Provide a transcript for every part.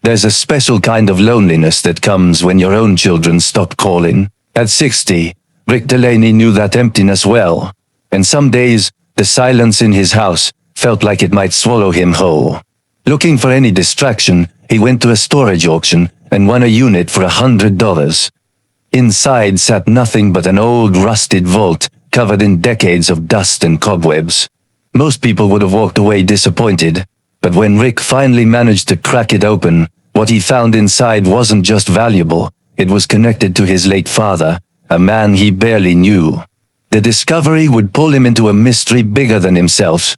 There's a special kind of loneliness that comes when your own children stop calling. At 60, Rick Delaney knew that emptiness well, and some days, the silence in his house felt like it might swallow him whole. Looking for any distraction, he went to a storage auction and won a unit for $100. Inside sat nothing but an old rusted vault covered in decades of dust and cobwebs. Most people would have walked away disappointed, but when Rick finally managed to crack it open, what he found inside wasn't just valuable, it was connected to his late father, a man he barely knew. The discovery would pull him into a mystery bigger than himself.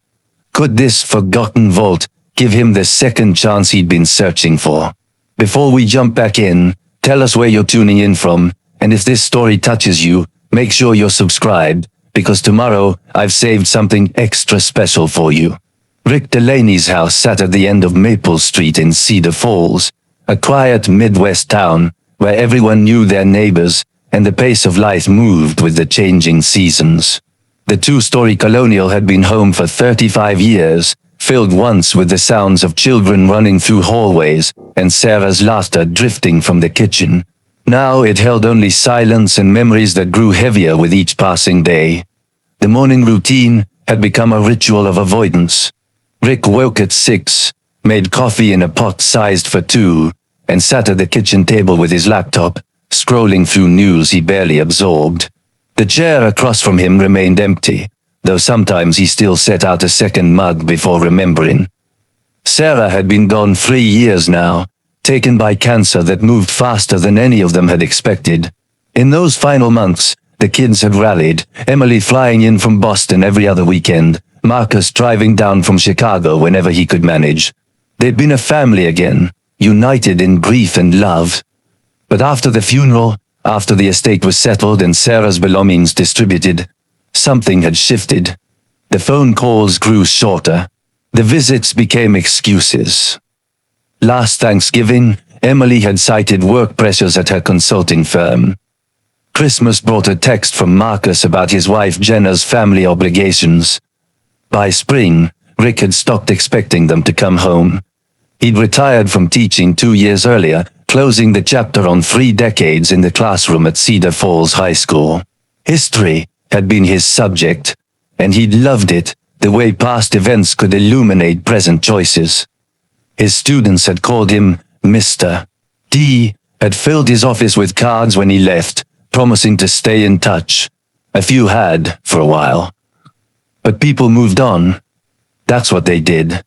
Could this forgotten vault give him the second chance he'd been searching for? Before we jump back in, tell us where you're tuning in from, and if this story touches you, make sure you're subscribed, because tomorrow I've saved something extra special for you. Rick Delaney's house sat at the end of Maple Street in Cedar Falls, a quiet Midwest town where everyone knew their neighbors and the pace of life moved with the changing seasons. The two-story colonial had been home for 35 years, filled once with the sounds of children running through hallways and Sarah's laughter drifting from the kitchen. Now it held only silence and memories that grew heavier with each passing day. The morning routine had become a ritual of avoidance. Rick woke at 6, made coffee in a pot sized for 2, and sat at the kitchen table with his laptop, scrolling through news he barely absorbed. The chair across from him remained empty, though sometimes he still set out a second mug before remembering. Sarah had been gone 3 years now, taken by cancer that moved faster than any of them had expected. In those final months, the kids had rallied, Emily flying in from Boston every other weekend, Marcus driving down from Chicago whenever he could manage. They'd been a family again, united in grief and love. But after the funeral, after the estate was settled and Sarah's belongings distributed, something had shifted. The phone calls grew shorter. The visits became excuses. Last Thanksgiving, Emily had cited work pressures at her consulting firm. Christmas brought a text from Marcus about his wife Jenna's family obligations. By spring, Rick had stopped expecting them to come home. He'd retired from teaching 2 years earlier, closing the chapter on 3 decades in the classroom at Cedar Falls High School. History had been his subject, and he'd loved it, the way past events could illuminate present choices. His students had called him Mr. D, had filled his office with cards when he left, promising to stay in touch. A few had, for a while. But people moved on. That's what they did.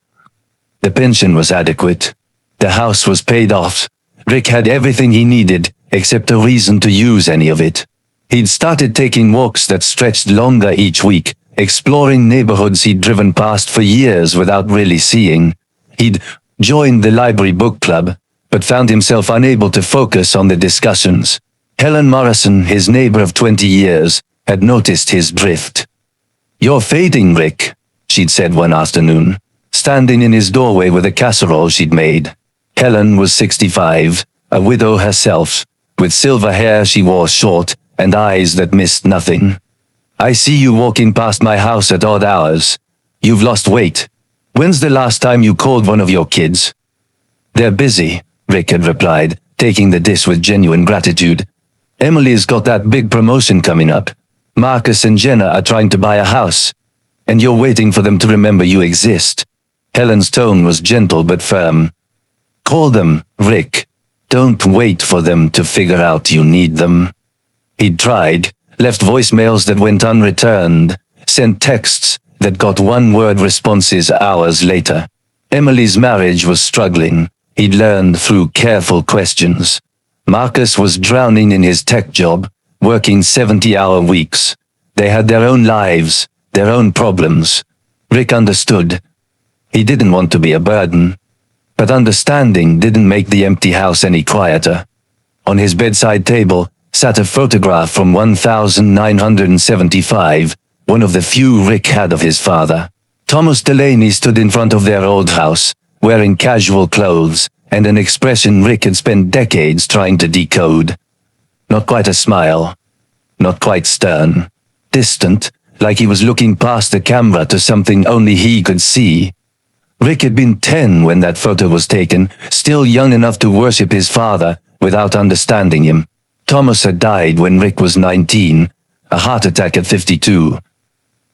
The pension was adequate. The house was paid off. Rick had everything he needed, except a reason to use any of it. He'd started taking walks that stretched longer each week, exploring neighborhoods he'd driven past for years without really seeing. He'd joined the library book club, but found himself unable to focus on the discussions. Helen Morrison, his neighbor of 20 years, had noticed his drift. "You're fading, Rick," she'd said one afternoon, standing in his doorway with a casserole she'd made. Helen was 65, a widow herself, with silver hair she wore short and eyes that missed nothing. "I see you walking past my house at odd hours. You've lost weight. When's the last time you called one of your kids?" "They're busy," Rick had replied, taking the dish with genuine gratitude. "Emily's got that big promotion coming up. Marcus and Jenna are trying to buy a house, and you're waiting for them to remember you exist." Helen's tone was gentle but firm. "Call them, Rick. Don't wait for them to figure out you need them." He'd tried, left voicemails that went unreturned, sent texts that got one-word responses hours later. Emily's marriage was struggling. He'd learned through careful questions. Marcus was drowning in his tech job, working 70-hour weeks. They had their own lives, their own problems. Rick understood. He didn't want to be a burden. But understanding didn't make the empty house any quieter. On his bedside table sat a photograph from 1975, one of the few Rick had of his father. Thomas Delaney stood in front of their old house, wearing casual clothes and an expression Rick had spent decades trying to decode. Not quite a smile. Not quite stern. Distant, like he was looking past the camera to something only he could see. Rick had been 10 when that photo was taken, still young enough to worship his father without understanding him. Thomas had died when Rick was 19, a heart attack at 52.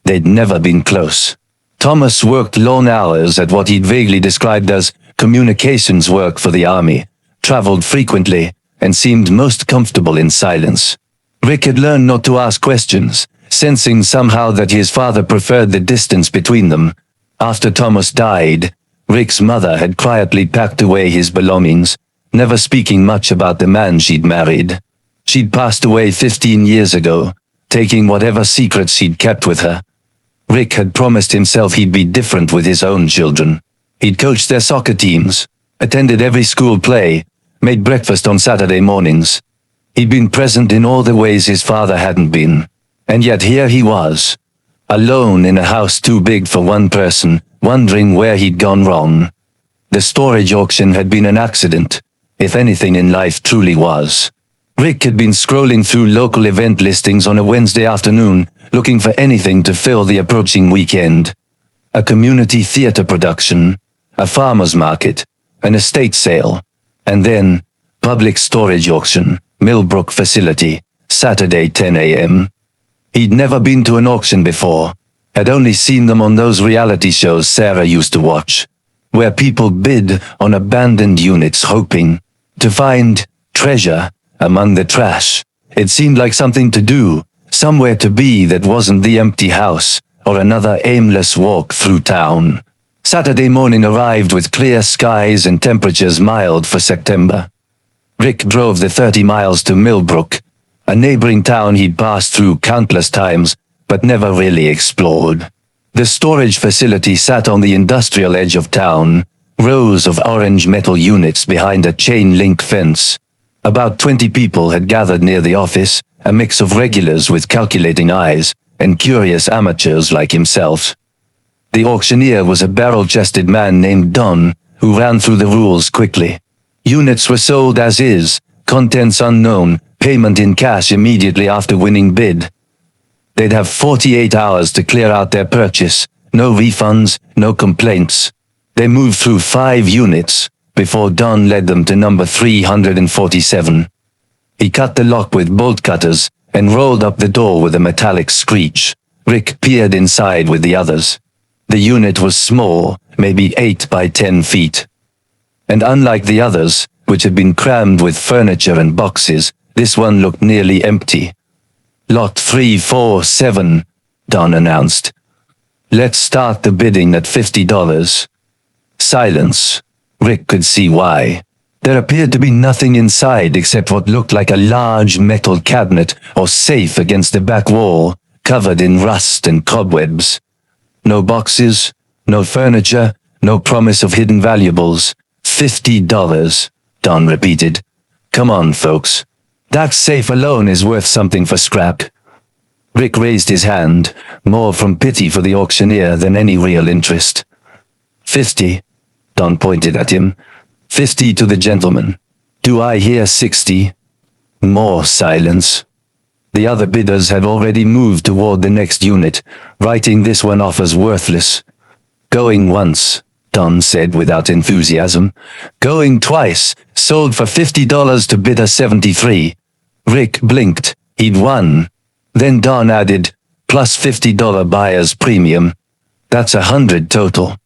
They'd never been close. Thomas worked long hours at what he'd vaguely described as communications work for the army, traveled frequently, and seemed most comfortable in silence. Rick had learned not to ask questions, sensing somehow that his father preferred the distance between them. After Thomas died, Rick's mother had quietly packed away his belongings, never speaking much about the man she'd married. She'd passed away 15 years ago, taking whatever secrets she'd kept with her. Rick had promised himself he'd be different with his own children. He'd coached their soccer teams, attended every school play, made breakfast on Saturday mornings. He'd been present in all the ways his father hadn't been. And yet here he was, alone in a house too big for one person, wondering where he'd gone wrong. The storage auction had been an accident, if anything in life truly was. Rick had been scrolling through local event listings on a Wednesday afternoon, looking for anything to fill the approaching weekend. A community theater production, a farmer's market, an estate sale, and then, public storage auction, Millbrook facility, Saturday 10 a.m. He'd never been to an auction before, had only seen them on those reality shows Sarah used to watch, where people bid on abandoned units hoping to find treasure among the trash. It seemed like something to do, somewhere to be that wasn't the empty house or another aimless walk through town. Saturday morning arrived with clear skies and temperatures mild for September. Rick drove the 30 miles to Millbrook, a neighboring town he'd passed through countless times but never really explored. The storage facility sat on the industrial edge of town, rows of orange metal units behind a chain-link fence. About 20 people had gathered near the office, a mix of regulars with calculating eyes and curious amateurs like himself. The auctioneer was a barrel-chested man named Don, who ran through the rules quickly. Units were sold as is, contents unknown, payment in cash immediately after winning bid. They'd have 48 hours to clear out their purchase, no refunds, no complaints. They moved through 5 units, before Don led them to number 347. He cut the lock with bolt cutters, and rolled up the door with a metallic screech. Rick peered inside with the others. The unit was small, maybe 8 by 10 feet. And unlike the others, which had been crammed with furniture and boxes, this one looked nearly empty. Lot 347, Don announced. Let's start the bidding at $50. Silence. Rick could see why. There appeared to be nothing inside except what looked like a large metal cabinet or safe against the back wall, covered in rust and cobwebs. No boxes, no furniture, no promise of hidden valuables. $50, Don repeated. Come on, folks. That safe alone is worth something for scrap. Rick raised his hand, more from pity for the auctioneer than any real interest. 50, Don pointed at him. 50 to the gentleman. Do I hear 60? More silence. The other bidders had already moved toward the next unit, writing this one off as worthless. Going once, Don said without enthusiasm. Going twice, sold for $50 to bidder 73. Rick blinked. He'd won. Then Don added, plus $50 buyer's premium. That's 100 total.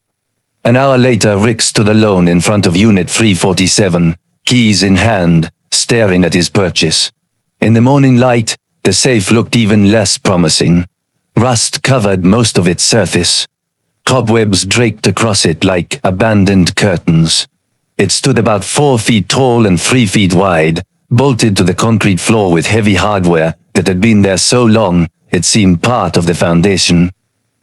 An hour later, Rick stood alone in front of Unit 347, keys in hand, staring at his purchase. In the morning light, the safe looked even less promising. Rust covered most of its surface. Cobwebs draped across it like abandoned curtains. It stood about 4 feet tall and 3 feet wide, bolted to the concrete floor with heavy hardware that had been there so long it seemed part of the foundation.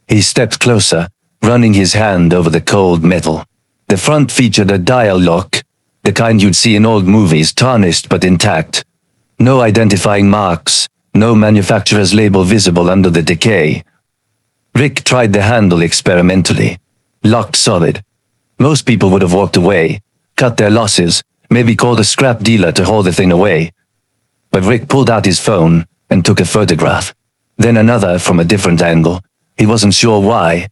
He stepped closer, running his hand over the cold metal. The front featured a dial lock, the kind you'd see in old movies, tarnished but intact. No identifying marks, no manufacturer's label visible under the decay. Rick tried the handle experimentally. Locked solid. Most people would have walked away, cut their losses, maybe called a scrap dealer to haul the thing away. But Rick pulled out his phone and took a photograph. Then another from a different angle. He wasn't sure why.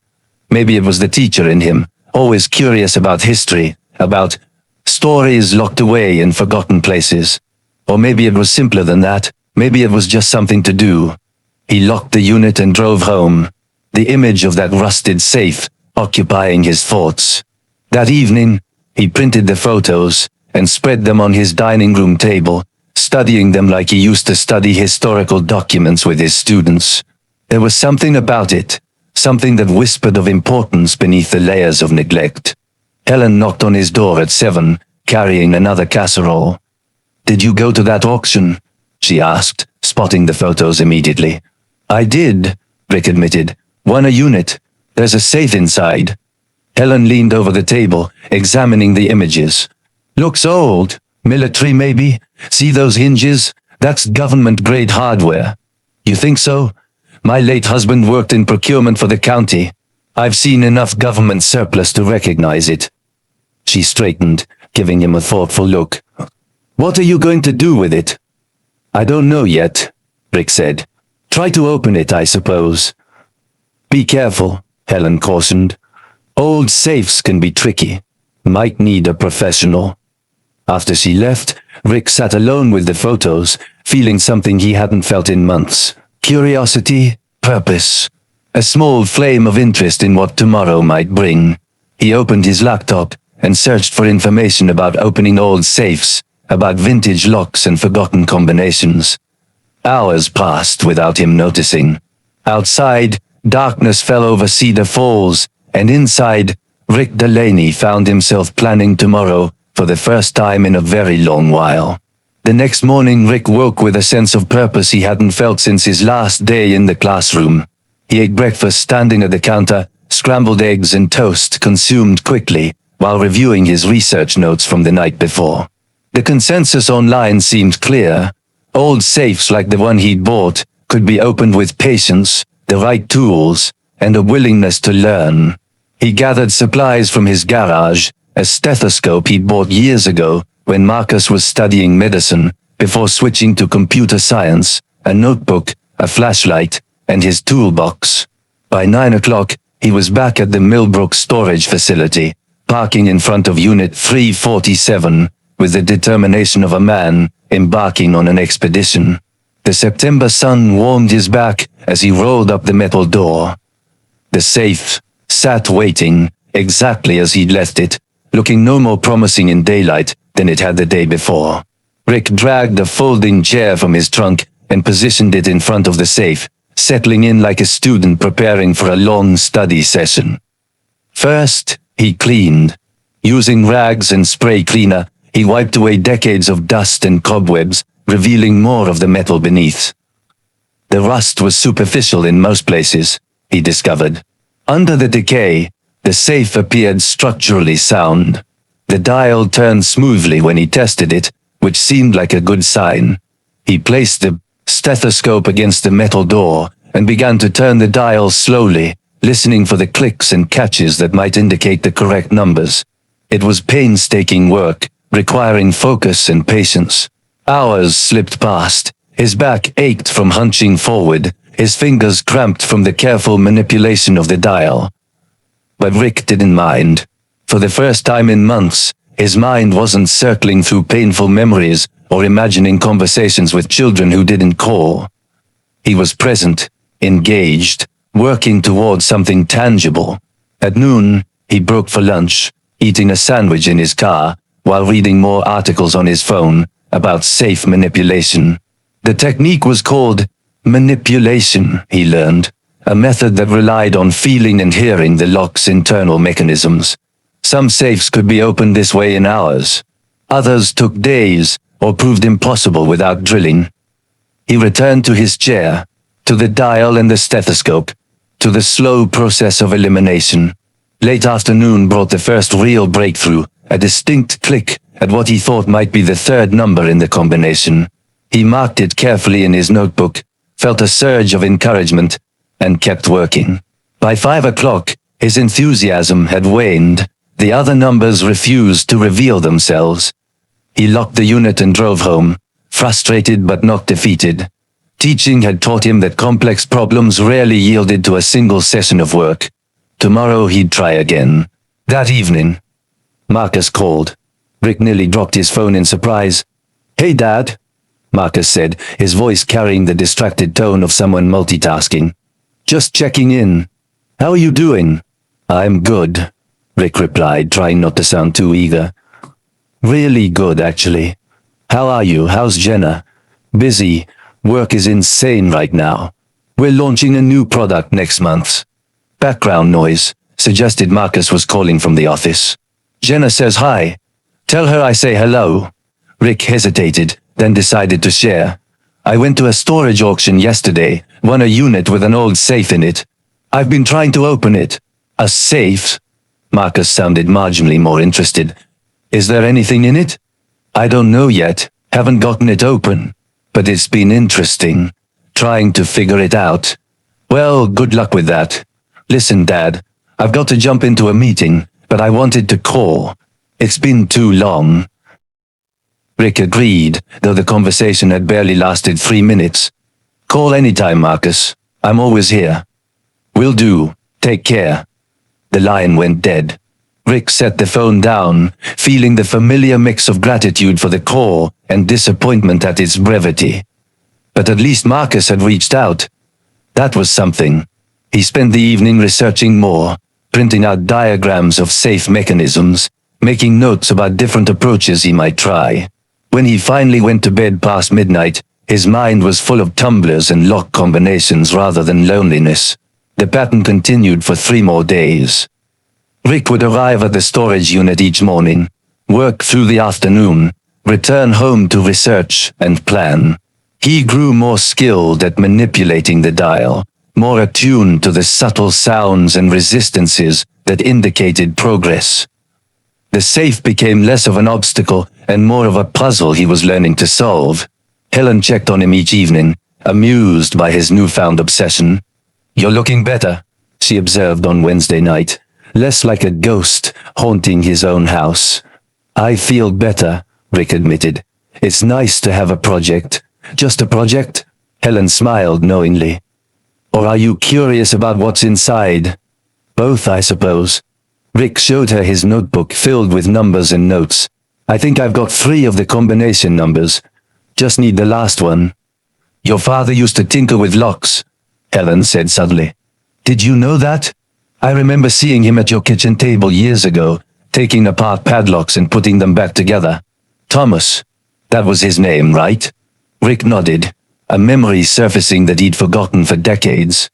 Maybe it was the teacher in him, always curious about history, about stories locked away in forgotten places. Or maybe it was simpler than that. Maybe it was just something to do. He locked the unit and drove home, the image of that rusted safe occupying his thoughts. That evening, he printed the photos and spread them on his dining room table, studying them like he used to study historical documents with his students. There was something about it, something that whispered of importance beneath the layers of neglect. Helen knocked on his door at 7, carrying another casserole. "Did you go to that auction?" she asked, spotting the photos immediately. "I did," Rick admitted. "Won a unit. There's a safe inside." Helen leaned over the table, examining the images. "Looks old. Military maybe? See those hinges? That's government-grade hardware." "You think so? My late husband worked in procurement for the county. I've seen enough government surplus to recognize it." She straightened, giving him a thoughtful look. "What are you going to do with it?" "I don't know yet," Rick said. "Try to open it, I suppose." "Be careful," Helen cautioned. "Old safes can be tricky. Might need a professional." After she left, Rick sat alone with the photos, feeling something he hadn't felt in months. Curiosity, purpose, a small flame of interest in what tomorrow might bring. He opened his laptop and searched for information about opening old safes, about vintage locks and forgotten combinations. Hours passed without him noticing. Outside, darkness fell over Cedar Falls, and inside, Rick Delaney found himself planning tomorrow for the first time in a very long while. The next morning Rick woke with a sense of purpose he hadn't felt since his last day in the classroom. He ate breakfast standing at the counter, scrambled eggs and toast consumed quickly, while reviewing his research notes from the night before. The consensus online seemed clear. Old safes like the one he'd bought could be opened with patience, the right tools, and a willingness to learn. He gathered supplies from his garage, a stethoscope he'd bought years ago when Marcus was studying medicine, before switching to computer science, a notebook, a flashlight, and his toolbox. By 9 o'clock, he was back at the Millbrook storage facility, parking in front of Unit 347, with the determination of a man embarking on an expedition. The September sun warmed his back as he rolled up the metal door. The safe sat waiting, exactly as he'd left it, looking no more promising in daylight than it had the day before. Rick dragged a folding chair from his trunk and positioned it in front of the safe, settling in like a student preparing for a long study session. First, he cleaned. Using rags and spray cleaner, he wiped away decades of dust and cobwebs, revealing more of the metal beneath. The rust was superficial in most places, he discovered. Under the decay, the safe appeared structurally sound. The dial turned smoothly when he tested it, which seemed like a good sign. He placed the stethoscope against the metal door and began to turn the dial slowly, listening for the clicks and catches that might indicate the correct numbers. It was painstaking work, requiring focus and patience. Hours slipped past. His back ached from hunching forward, his fingers cramped from the careful manipulation of the dial. But Rick didn't mind. For the first time in months, his mind wasn't circling through painful memories or imagining conversations with children who didn't call. He was present, engaged, working towards something tangible. At noon, he broke for lunch, eating a sandwich in his car, while reading more articles on his phone about safe manipulation. The technique was called manipulation, he learned, a method that relied on feeling and hearing the lock's internal mechanisms. Some safes could be opened this way in hours. Others took days, or proved impossible without drilling. He returned to his chair, to the dial and the stethoscope, to the slow process of elimination. Late afternoon brought the first real breakthrough, a distinct click at what he thought might be the third number in the combination. He marked it carefully in his notebook, felt a surge of encouragement, and kept working. By 5 o'clock, his enthusiasm had waned. The other numbers refused to reveal themselves. He locked the unit and drove home, frustrated but not defeated. Teaching had taught him that complex problems rarely yielded to a single session of work. Tomorrow he'd try again. That evening, Marcus called. Rick nearly dropped his phone in surprise. "Hey, Dad," Marcus said, his voice carrying the distracted tone of someone multitasking. "Just checking in. How are you doing?" "I'm good," Rick replied, trying not to sound too eager. "Really good, actually. How are you? How's Jenna?" "Busy. Work is insane right now. We're launching a new product next month." "Background noise," suggested Marcus was calling from the office. "Jenna says hi. Tell her I say hello." Rick hesitated, then decided to share. "I went to a storage auction yesterday, won a unit with an old safe in it. I've been trying to open it." "A safe?" Marcus sounded marginally more interested. "Is there anything in it?" "I don't know yet. Haven't gotten it open. But it's been interesting. Trying to figure it out." "Well, good luck with that. Listen, Dad, I've got to jump into a meeting, but I wanted to call. It's been too long." Rick agreed, though the conversation had barely lasted 3 minutes. "Call anytime, Marcus. I'm always here." "Will do. Take care." The line went dead. Rick set the phone down, feeling the familiar mix of gratitude for the call and disappointment at its brevity. But at least Marcus had reached out. That was something. He spent the evening researching more, printing out diagrams of safe mechanisms, making notes about different approaches he might try. When he finally went to bed past midnight, his mind was full of tumblers and lock combinations rather than loneliness. The pattern continued for 3 more days. Rick would arrive at the storage unit each morning, work through the afternoon, return home to research and plan. He grew more skilled at manipulating the dial, more attuned to the subtle sounds and resistances that indicated progress. The safe became less of an obstacle and more of a puzzle he was learning to solve. Helen checked on him each evening, amused by his newfound obsession. "You're looking better," she observed on Wednesday night, less like a ghost haunting his own house. "I feel better," Rick admitted. "It's nice to have a project." "Just a project?" Helen smiled knowingly. "Or are you curious about what's inside?" "Both, I suppose." Rick showed her his notebook filled with numbers and notes. "I think I've got 3 of the combination numbers. Just need the last one." "Your father used to tinker with locks," Helen said suddenly. "Did you know that? I remember seeing him at your kitchen table years ago, taking apart padlocks and putting them back together." "Thomas. That was his name, right?" Rick nodded, a memory surfacing that he'd forgotten for decades.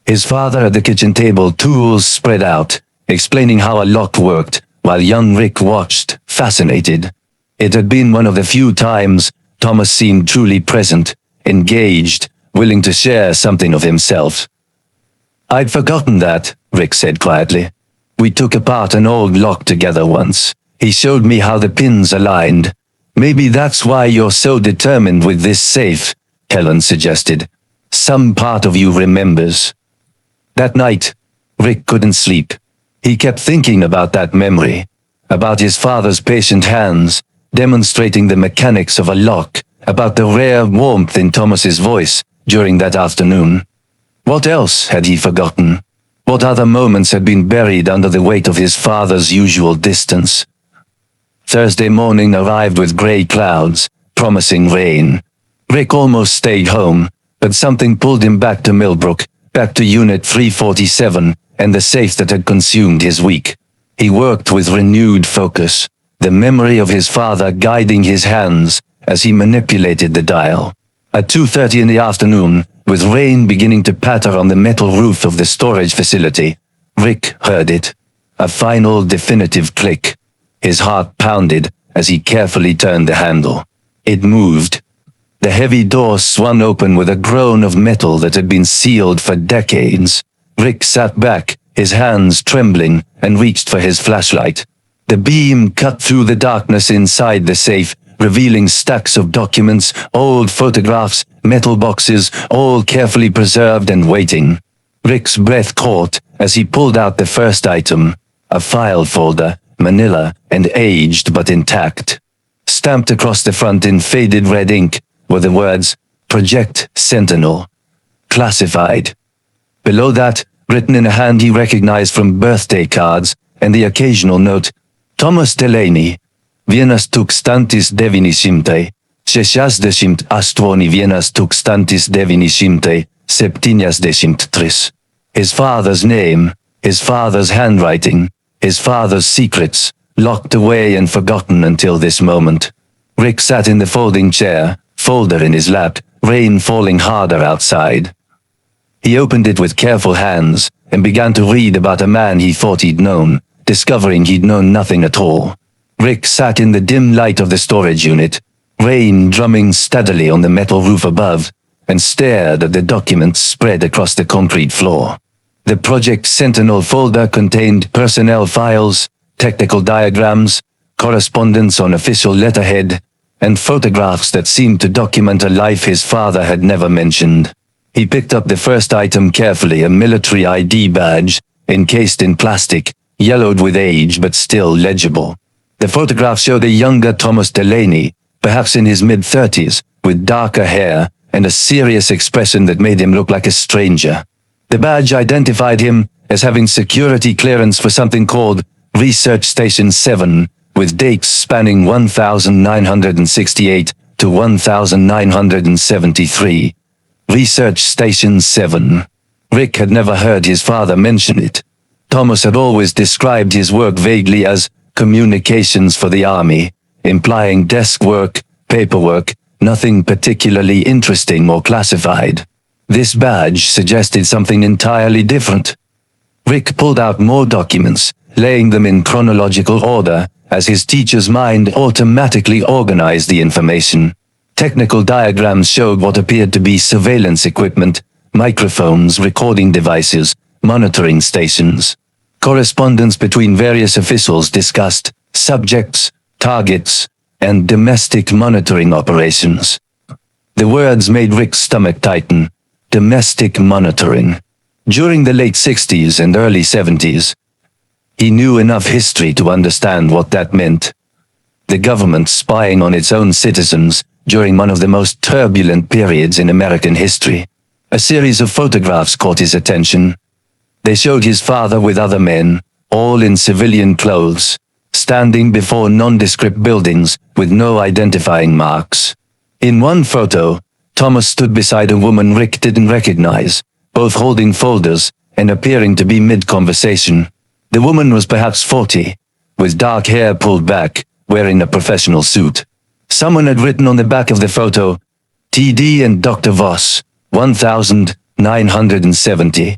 His father at the kitchen table, tools spread out, explaining how a lock worked, while young Rick watched, fascinated. It had been one of the few times Thomas seemed truly present, engaged, willing to share something of himself. "I'd forgotten that," Rick said quietly. "We took apart an old lock together once. He showed me how the pins aligned. Maybe that's why you're so determined with this safe," Helen suggested. "Some part of you remembers." That night, Rick couldn't sleep. He kept thinking about that memory, about his father's patient hands, demonstrating the mechanics of a lock, about the rare warmth in Thomas's voice during that afternoon. What else had he forgotten? What other moments had been buried under the weight of his father's usual distance? Thursday morning arrived with gray clouds, promising rain. Rick almost stayed home, but something pulled him back to Millbrook, back to Unit 347, and the safe that had consumed his week. He worked with renewed focus, the memory of his father guiding his hands as he manipulated the dial. At 2:30 in the afternoon, with rain beginning to patter on the metal roof of the storage facility, Rick heard it. A final definitive click. His heart pounded as he carefully turned the handle. It moved. The heavy door swung open with a groan of metal that had been sealed for decades. Rick sat back, his hands trembling, and reached for his flashlight. The beam cut through the darkness inside the safe, revealing stacks of documents, old photographs, metal boxes, all carefully preserved and waiting. Rick's breath caught as he pulled out the first item, a file folder, manila, and aged but intact. Stamped across the front in faded red ink were the words, "Project Sentinel." Classified. Below that, written in a hand he recognized from birthday cards, and the occasional note, Thomas Delaney, vienas tūkstantis devyni šimtai, šešiasdešimt aštuoni vienas tūkstantis devyni šimtai, septyniasdešimt tris. His father's name, his father's handwriting, his father's secrets, locked away and forgotten until this moment. Rick sat in the folding chair, folder in his lap, rain falling harder outside. He opened it with careful hands and began to read about a man he thought he'd known, discovering he'd known nothing at all. Rick sat in the dim light of the storage unit, rain drumming steadily on the metal roof above, and stared at the documents spread across the concrete floor. The Project Sentinel folder contained personnel files, technical diagrams, correspondence on official letterhead, and photographs that seemed to document a life his father had never mentioned. He picked up the first item carefully, a military ID badge, encased in plastic, yellowed with age but still legible. The photograph showed a younger Thomas Delaney, perhaps in his mid-30s, with darker hair and a serious expression that made him look like a stranger. The badge identified him as having security clearance for something called Research Station 7, with dates spanning 1968 to 1973. Research Station 7. Rick had never heard his father mention it. Thomas had always described his work vaguely as communications for the army, implying desk work, paperwork, nothing particularly interesting or classified. This badge suggested something entirely different. Rick pulled out more documents, laying them in chronological order, as his teacher's mind automatically organized the information. Technical diagrams showed what appeared to be surveillance equipment, microphones, recording devices, monitoring stations. Correspondence between various officials discussed subjects, targets, and domestic monitoring operations. The words made Rick's stomach tighten. Domestic monitoring. During the late 60s and early 70s, he knew enough history to understand what that meant. The government spying on its own citizens during one of the most turbulent periods in American history. A series of photographs caught his attention. They showed his father with other men, all in civilian clothes, standing before nondescript buildings with no identifying marks. In one photo, Thomas stood beside a woman Rick didn't recognize, both holding folders and appearing to be mid-conversation. The woman was perhaps 40, with dark hair pulled back, wearing a professional suit. Someone had written on the back of the photo, TD and Dr. Voss, 1970.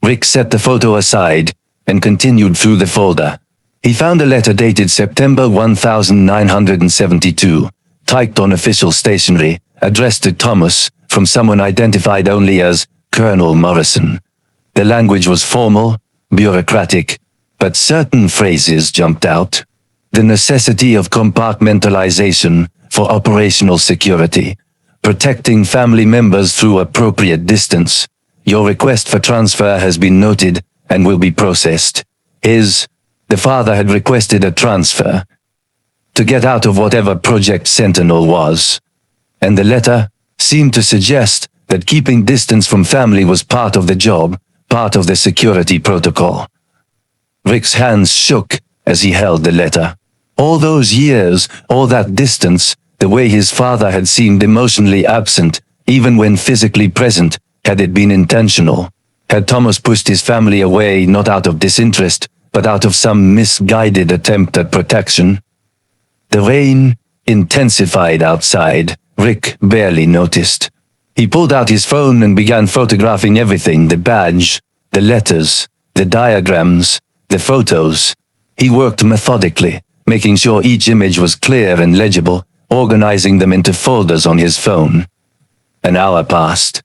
Rick set the photo aside and continued through the folder. He found a letter dated September 1972, typed on official stationery, addressed to Thomas, from someone identified only as Colonel Morrison. The language was formal, bureaucratic, but certain phrases jumped out. The necessity of compartmentalization for operational security, protecting family members through appropriate distance. Your request for transfer has been noted and will be processed. The father had requested a transfer to get out of whatever Project Sentinel was, and the letter seemed to suggest that keeping distance from family was part of the job, part of the security protocol. Rick's hands shook as he held the letter. All those years, all that distance, the way his father had seemed emotionally absent, even when physically present, had it been intentional? Had Thomas pushed his family away not out of disinterest, but out of some misguided attempt at protection? The rain intensified outside. Rick barely noticed. He pulled out his phone and began photographing everything: the badge, the letters, the diagrams, the photos. He worked methodically, making sure each image was clear and legible, organizing them into folders on his phone. An hour passed.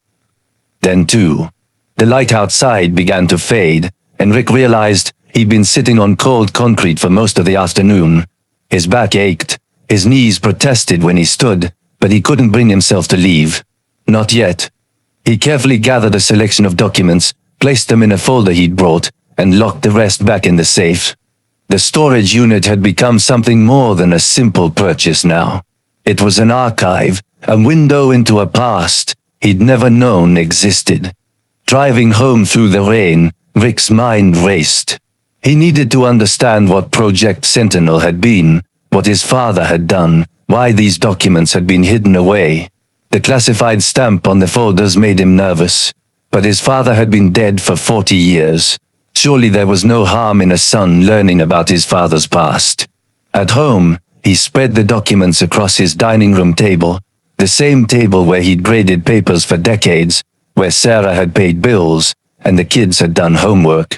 Then two. The light outside began to fade, and Rick realized he'd been sitting on cold concrete for most of the afternoon. His back ached, his knees protested when he stood, but he couldn't bring himself to leave. Not yet. He carefully gathered a selection of documents, placed them in a folder he'd brought, and locked the rest back in the safe. The storage unit had become something more than a simple purchase now. It was an archive, a window into a past he'd never known existed. Driving home through the rain, Rick's mind raced. He needed to understand what Project Sentinel had been, what his father had done, why these documents had been hidden away. The classified stamp on the folders made him nervous, but his father had been dead for 40 years. Surely there was no harm in a son learning about his father's past. At home, he spread the documents across his dining room table, the same table where he'd graded papers for decades, where Sarah had paid bills, and the kids had done homework.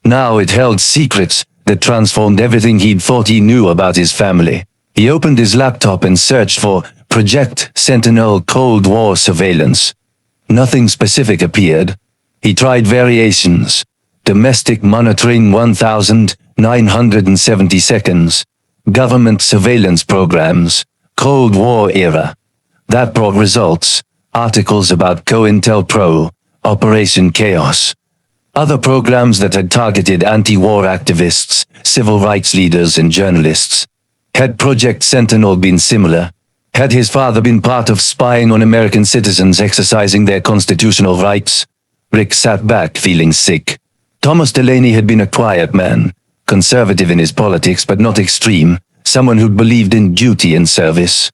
Now it held secrets that transformed everything he'd thought he knew about his family. He opened his laptop and searched for Project Sentinel Cold War Surveillance. Nothing specific appeared. He tried variations. Domestic monitoring 1970 seconds. Government surveillance programs. Cold War era. That brought results. Articles about COINTELPRO, Operation Chaos. Other programs that had targeted anti-war activists, civil rights leaders and journalists. Had Project Sentinel been similar? Had his father been part of spying on American citizens exercising their constitutional rights? Rick sat back feeling sick. Thomas Delaney had been a quiet man, conservative in his politics but not extreme, someone who believed in duty and service.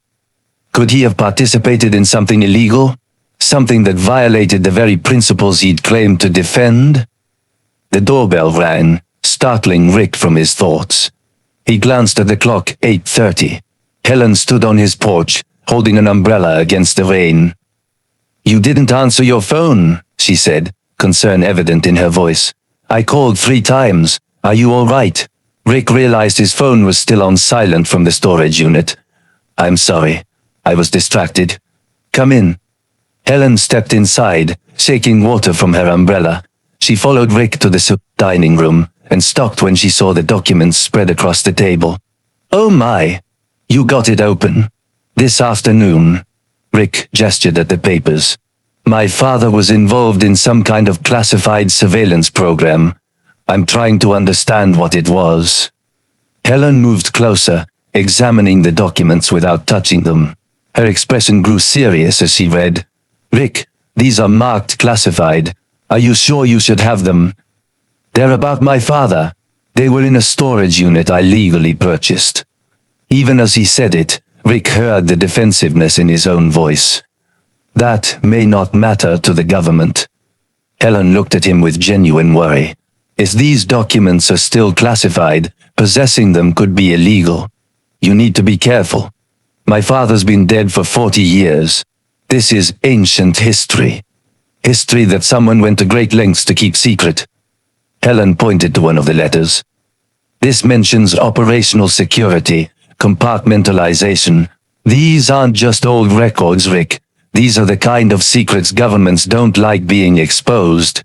Could he have participated in something illegal? Something that violated the very principles he'd claimed to defend? The doorbell rang, startling Rick from his thoughts. He glanced at the clock, 8:30. Helen stood on his porch, holding an umbrella against the rain. "You didn't answer your phone," she said, concern evident in her voice. "I called 3 times. Are you all right?" Rick realized his phone was still on silent from the storage unit. "I'm sorry. I was distracted. Come in." Helen stepped inside, shaking water from her umbrella. She followed Rick to the dining room, and stopped when she saw the documents spread across the table. "Oh my! You got it open. This afternoon." Rick gestured at the papers. "My father was involved in some kind of classified surveillance program. I'm trying to understand what it was." Helen moved closer, examining the documents without touching them. Her expression grew serious as she read. "Rick, these are marked classified. Are you sure you should have them?" "They're about my father. They were in a storage unit I legally purchased." Even as he said it, Rick heard the defensiveness in his own voice. "That may not matter to the government." Helen looked at him with genuine worry. "If these documents are still classified, possessing them could be illegal. You need to be careful. My father's been dead for 40 years. This is ancient history. History that someone went to great lengths to keep secret." Helen pointed to one of the letters. "This mentions operational security, compartmentalization. These aren't just old records, Rick. These are the kind of secrets governments don't like being exposed."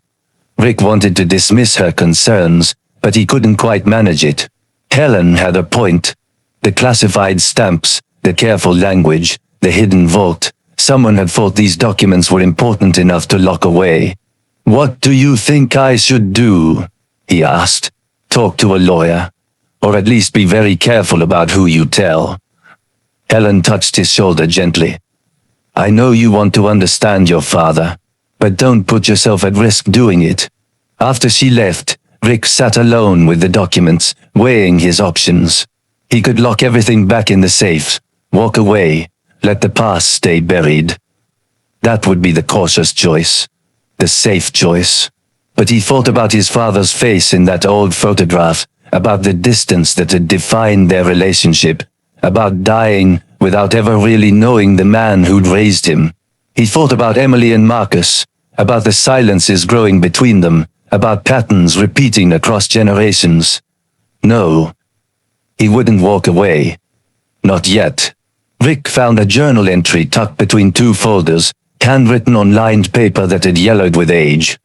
Rick wanted to dismiss her concerns, but he couldn't quite manage it. Helen had a point. The classified stamps, the careful language, the hidden vault. Someone had thought these documents were important enough to lock away. "What do you think I should do?" he asked. "Talk to a lawyer. Or at least be very careful about who you tell." Helen touched his shoulder gently. "I know you want to understand your father, but don't put yourself at risk doing it." After she left, Rick sat alone with the documents, weighing his options. He could lock everything back in the safe, walk away, let the past stay buried. That would be the cautious choice, the safe choice. But he thought about his father's face in that old photograph, about the distance that had defined their relationship, about dying without ever really knowing the man who'd raised him. He thought about Emily and Marcus, about the silences growing between them, about patterns repeating across generations. No, he wouldn't walk away. Not yet. Rick found a journal entry tucked between 2 folders, handwritten on lined paper that had yellowed with age.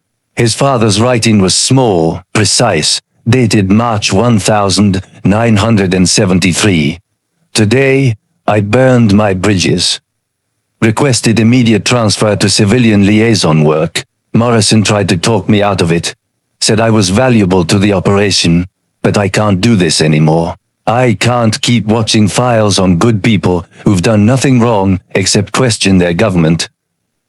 His father's writing was small, precise, dated March 1973. "Today, I burned my bridges. Requested immediate transfer to civilian liaison work. Morrison tried to talk me out of it. Said I was valuable to the operation, but I can't do this anymore. I can't keep watching files on good people who've done nothing wrong except question their government.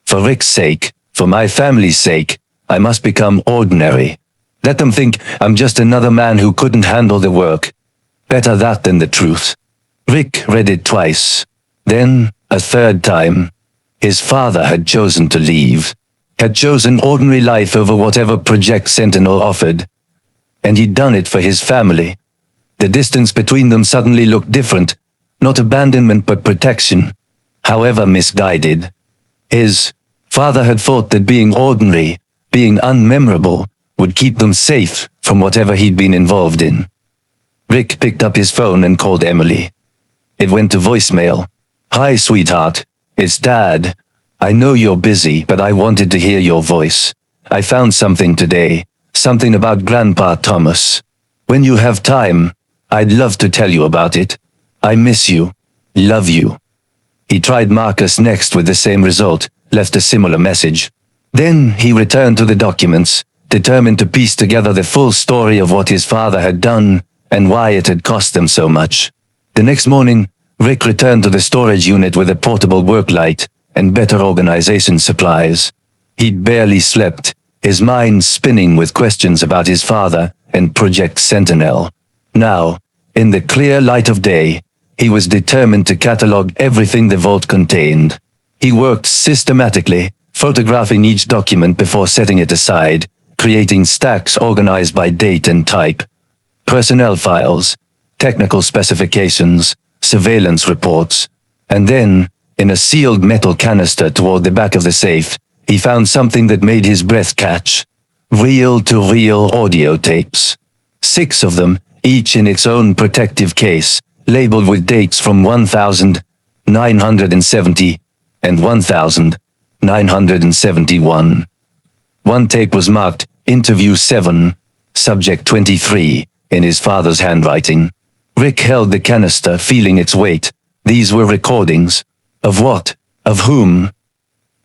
For Rick's sake, for my family's sake, I must become ordinary. Let them think I'm just another man who couldn't handle the work. Better that than the truth. Rick read it twice. Then, a third time. His father had chosen to leave. Had chosen ordinary life over whatever Project Sentinel offered. And he'd done it for his family. The distance between them suddenly looked different. Not abandonment but protection. However misguided. His father had thought that being ordinary, being unmemorable, would keep them safe from whatever he'd been involved in. Rick picked up his phone and called Emily. It went to voicemail. Hi, sweetheart. It's Dad. I know you're busy, but I wanted to hear your voice. I found something today. Something about Grandpa Thomas. When you have time, I'd love to tell you about it. I miss you. Love you. He tried Marcus next with the same result, left a similar message. Then he returned to the documents, determined to piece together the full story of what his father had done and why it had cost them so much. The next morning, Rick returned to the storage unit with a portable work light and better organization supplies. He'd barely slept, his mind spinning with questions about his father and Project Sentinel. Now, in the clear light of day, he was determined to catalog everything the vault contained. He worked systematically, photographing each document before setting it aside, creating stacks organized by date and type. Personnel files, technical specifications, surveillance reports, and then, in a sealed metal canister toward the back of the safe, he found something that made his breath catch. Reel-to-reel audio tapes. 6 of them, each in its own protective case, labeled with dates from 1970 and 1971. One tape was marked Interview 7, Subject 23, in his father's handwriting. Rick held the canister, feeling its weight. These were recordings. Of what? Of whom?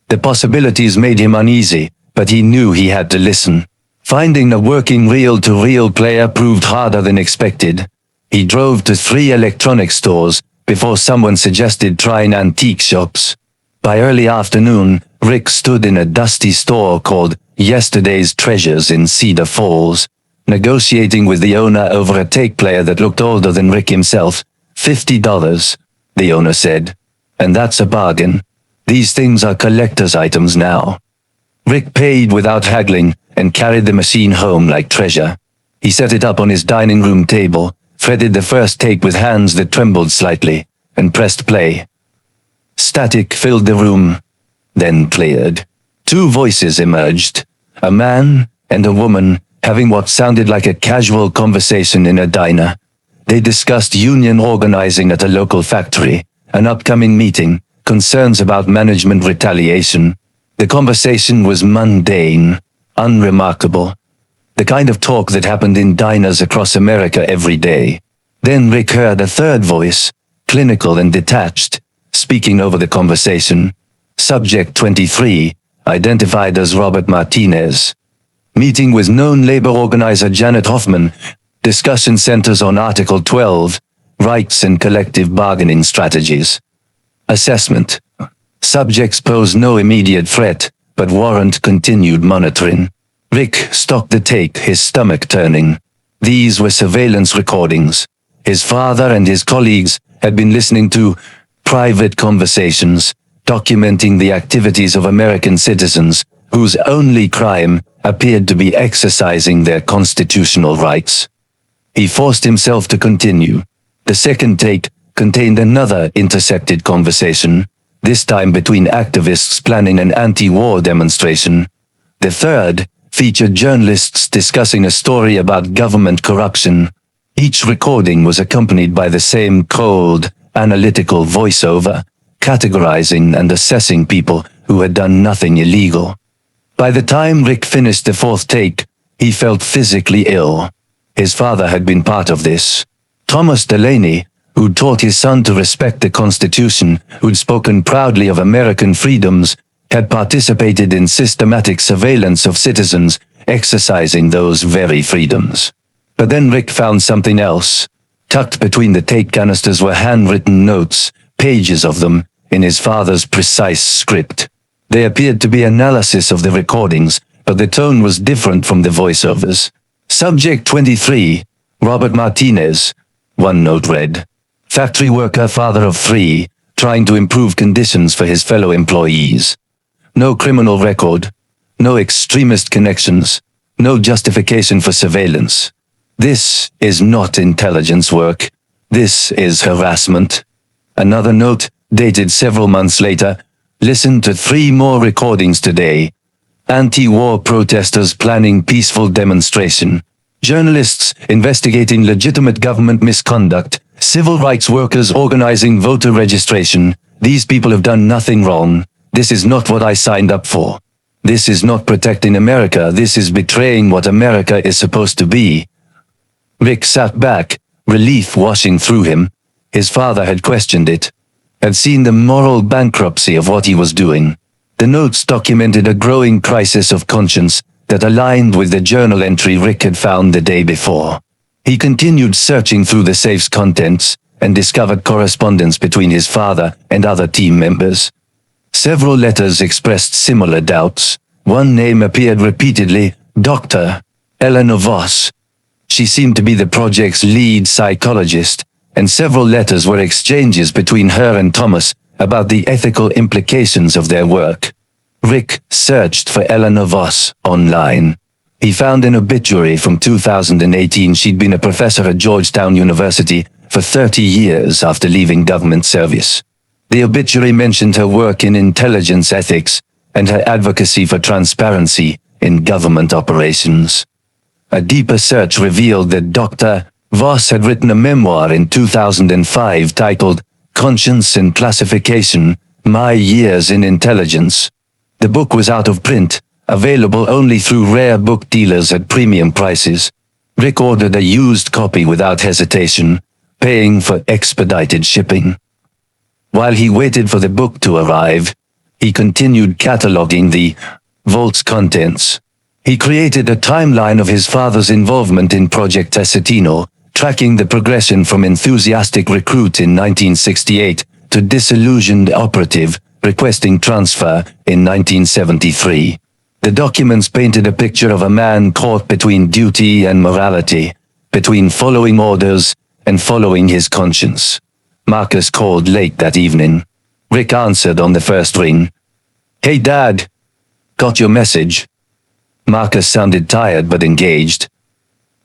The possibilities made him uneasy, but he knew he had to listen. Finding a working reel-to-reel player proved harder than expected. He drove to 3 electronics stores before someone suggested trying antique shops. By early afternoon, Rick stood in a dusty store called Yesterday's Treasures in Cedar Falls, negotiating with the owner over a tape player that looked older than Rick himself. $50, the owner said. And that's a bargain. These things are collector's items now. Rick paid without haggling and carried the machine home like treasure. He set it up on his dining room table, threaded the first tape with hands that trembled slightly, and pressed play. Static filled the room, then cleared. 2 voices emerged, a man and a woman, having what sounded like a casual conversation in a diner. They discussed union organizing at a local factory, an upcoming meeting, concerns about management retaliation. The conversation was mundane, unremarkable. The kind of talk that happened in diners across America every day. Then Rick heard a third voice, clinical and detached, speaking over the conversation. Subject 23, identified as Robert Martinez. Meeting with known labor organizer Janet Hoffman. Discussion centers on Article 12, rights and collective bargaining strategies. Assessment. Subjects pose no immediate threat, but warrant continued monitoring. Rick stopped the tape, his stomach turning. These were surveillance recordings. His father and his colleagues had been listening to private conversations, documenting the activities of American citizens, whose only crime appeared to be exercising their constitutional rights. He forced himself to continue. The second tape contained another intercepted conversation, this time between activists planning an anti-war demonstration. The third featured journalists discussing a story about government corruption. Each recording was accompanied by the same cold, analytical voiceover, categorizing and assessing people who had done nothing illegal. By the time Rick finished the 4th take, he felt physically ill. His father had been part of this. Thomas Delaney, who'd taught his son to respect the Constitution, who'd spoken proudly of American freedoms, had participated in systematic surveillance of citizens exercising those very freedoms. But then Rick found something else. Tucked between the tape canisters were handwritten notes, pages of them, in his father's precise script. They appeared to be analysis of the recordings, but the tone was different from the voiceovers. Subject 23, Robert Martinez. One note read, factory worker, father of 3, trying to improve conditions for his fellow employees. No criminal record, no extremist connections, no justification for surveillance. This is not intelligence work. This is harassment. Another note, dated several months later, listen to 3 more recordings today. Anti-war protesters planning peaceful demonstration. Journalists investigating legitimate government misconduct. Civil rights workers organizing voter registration. These people have done nothing wrong. This is not what I signed up for. This is not protecting America. This is betraying what America is supposed to be. Rick sat back, relief washing through him. His father had questioned it, had seen the moral bankruptcy of what he was doing. The notes documented a growing crisis of conscience that aligned with the journal entry Rick had found the day before. He continued searching through the safe's contents and discovered correspondence between his father and other team members. Several letters expressed similar doubts. One name appeared repeatedly, Dr. Eleanor Voss. She seemed to be the project's lead psychologist, and several letters were exchanges between her and Thomas about the ethical implications of their work. Rick searched for Eleanor Voss online. He found an obituary from 2018. She'd been a professor at Georgetown University for 30 years after leaving government service. The obituary mentioned her work in intelligence ethics and her advocacy for transparency in government operations. A deeper search revealed that Dr. Voss had written a memoir in 2005 titled Conscience and Classification: My Years in Intelligence. The book was out of print, available only through rare book dealers at premium prices. Rick ordered a used copy without hesitation, paying for expedited shipping. While he waited for the book to arrive, he continued cataloging the vault's contents. He created a timeline of his father's involvement in Project Tessitino, tracking the progression from enthusiastic recruit in 1968 to disillusioned operative requesting transfer in 1973. The documents painted a picture of a man caught between duty and morality, between following orders and following his conscience. Marcus called late that evening. Rick answered on the first ring. "Hey Dad, got your message." Marcus sounded tired but engaged.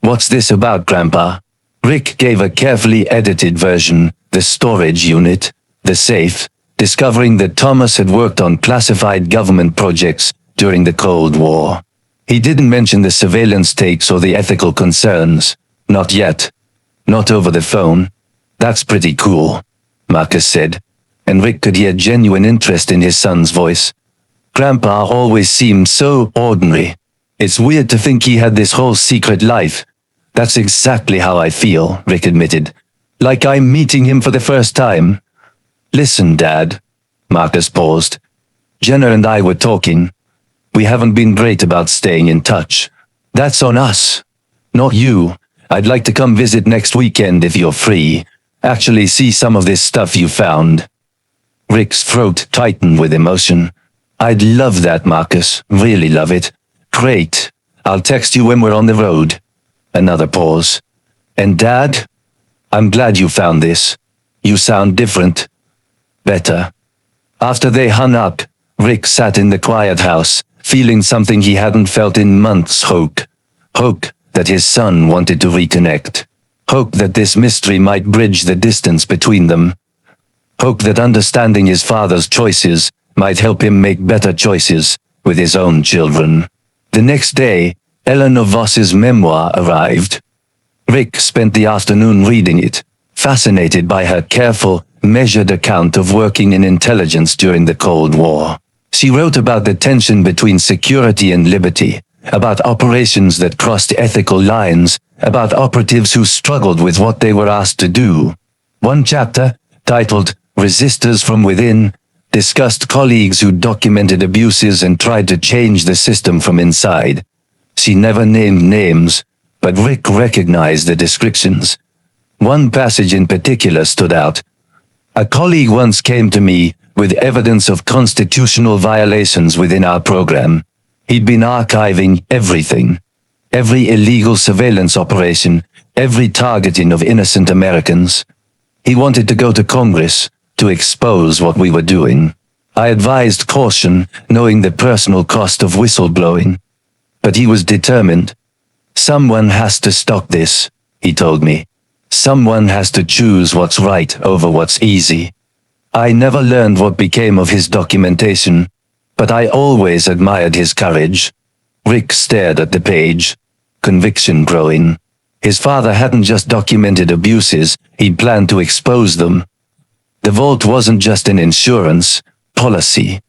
"What's this about, Grandpa?" Rick gave a carefully edited version, the storage unit, the safe, discovering that Thomas had worked on classified government projects during the Cold War. He didn't mention the surveillance tapes or the ethical concerns. Not yet. Not over the phone. "That's pretty cool," Marcus said, and Rick could hear genuine interest in his son's voice. Grandpa always seemed so ordinary. It's weird to think he had this whole secret life. "That's exactly how I feel," Rick admitted. "Like I'm meeting him for the first time." "Listen, Dad." Marcus paused. "Jenna and I were talking. We haven't been great about staying in touch. That's on us. Not you. I'd like to come visit next weekend if you're free. Actually see some of this stuff you found." Rick's throat tightened with emotion. "I'd love that, Marcus. Really love it." "Great. I'll text you when we're on the road." Another pause. "And Dad? I'm glad you found this. You sound different." "Better." After they hung up, Rick sat in the quiet house, feeling something he hadn't felt in months. Hope that his son wanted to reconnect. Hope that this mystery might bridge the distance between them. Hope that understanding his father's choices might help him make better choices with his own children. The next day, Eleanor Voss's memoir arrived. Rick spent the afternoon reading it, fascinated by her careful, measured account of working in intelligence during the Cold War. She wrote about the tension between security and liberty, about operations that crossed ethical lines, about operatives who struggled with what they were asked to do. One chapter, titled Resistors from Within, discussed colleagues who documented abuses and tried to change the system from inside. She never named names, but Rick recognized the descriptions. One passage in particular stood out. "A colleague once came to me with evidence of constitutional violations within our program. He'd been archiving everything. every illegal surveillance operation, every targeting of innocent Americans. He wanted to go to Congress to expose what we were doing. I advised caution, knowing the personal cost of whistleblowing. But he was determined. Someone has to stop this, he told me. Someone has to choose what's right over what's easy. I never learned what became of his documentation, but I always admired his courage. Rick stared at the page, conviction growing. His father hadn't just documented abuses, he'd planned to expose them. The vault wasn't just an insurance policy.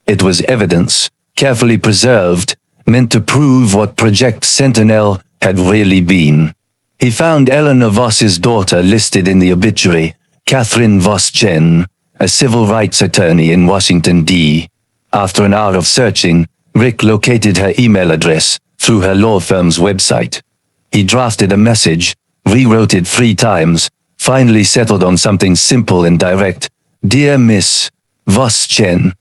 It was evidence, carefully preserved, meant to prove what Project Sentinel had really been. He found Eleanor Voss's daughter listed in the obituary, Catherine Voss Chen, a civil rights attorney in Washington, D.C. After an hour of searching, Rick located her email address through her law firm's website. He drafted a message, rewrote it 3 times, finally settled on something simple and direct. Dear Miss Voss Chen,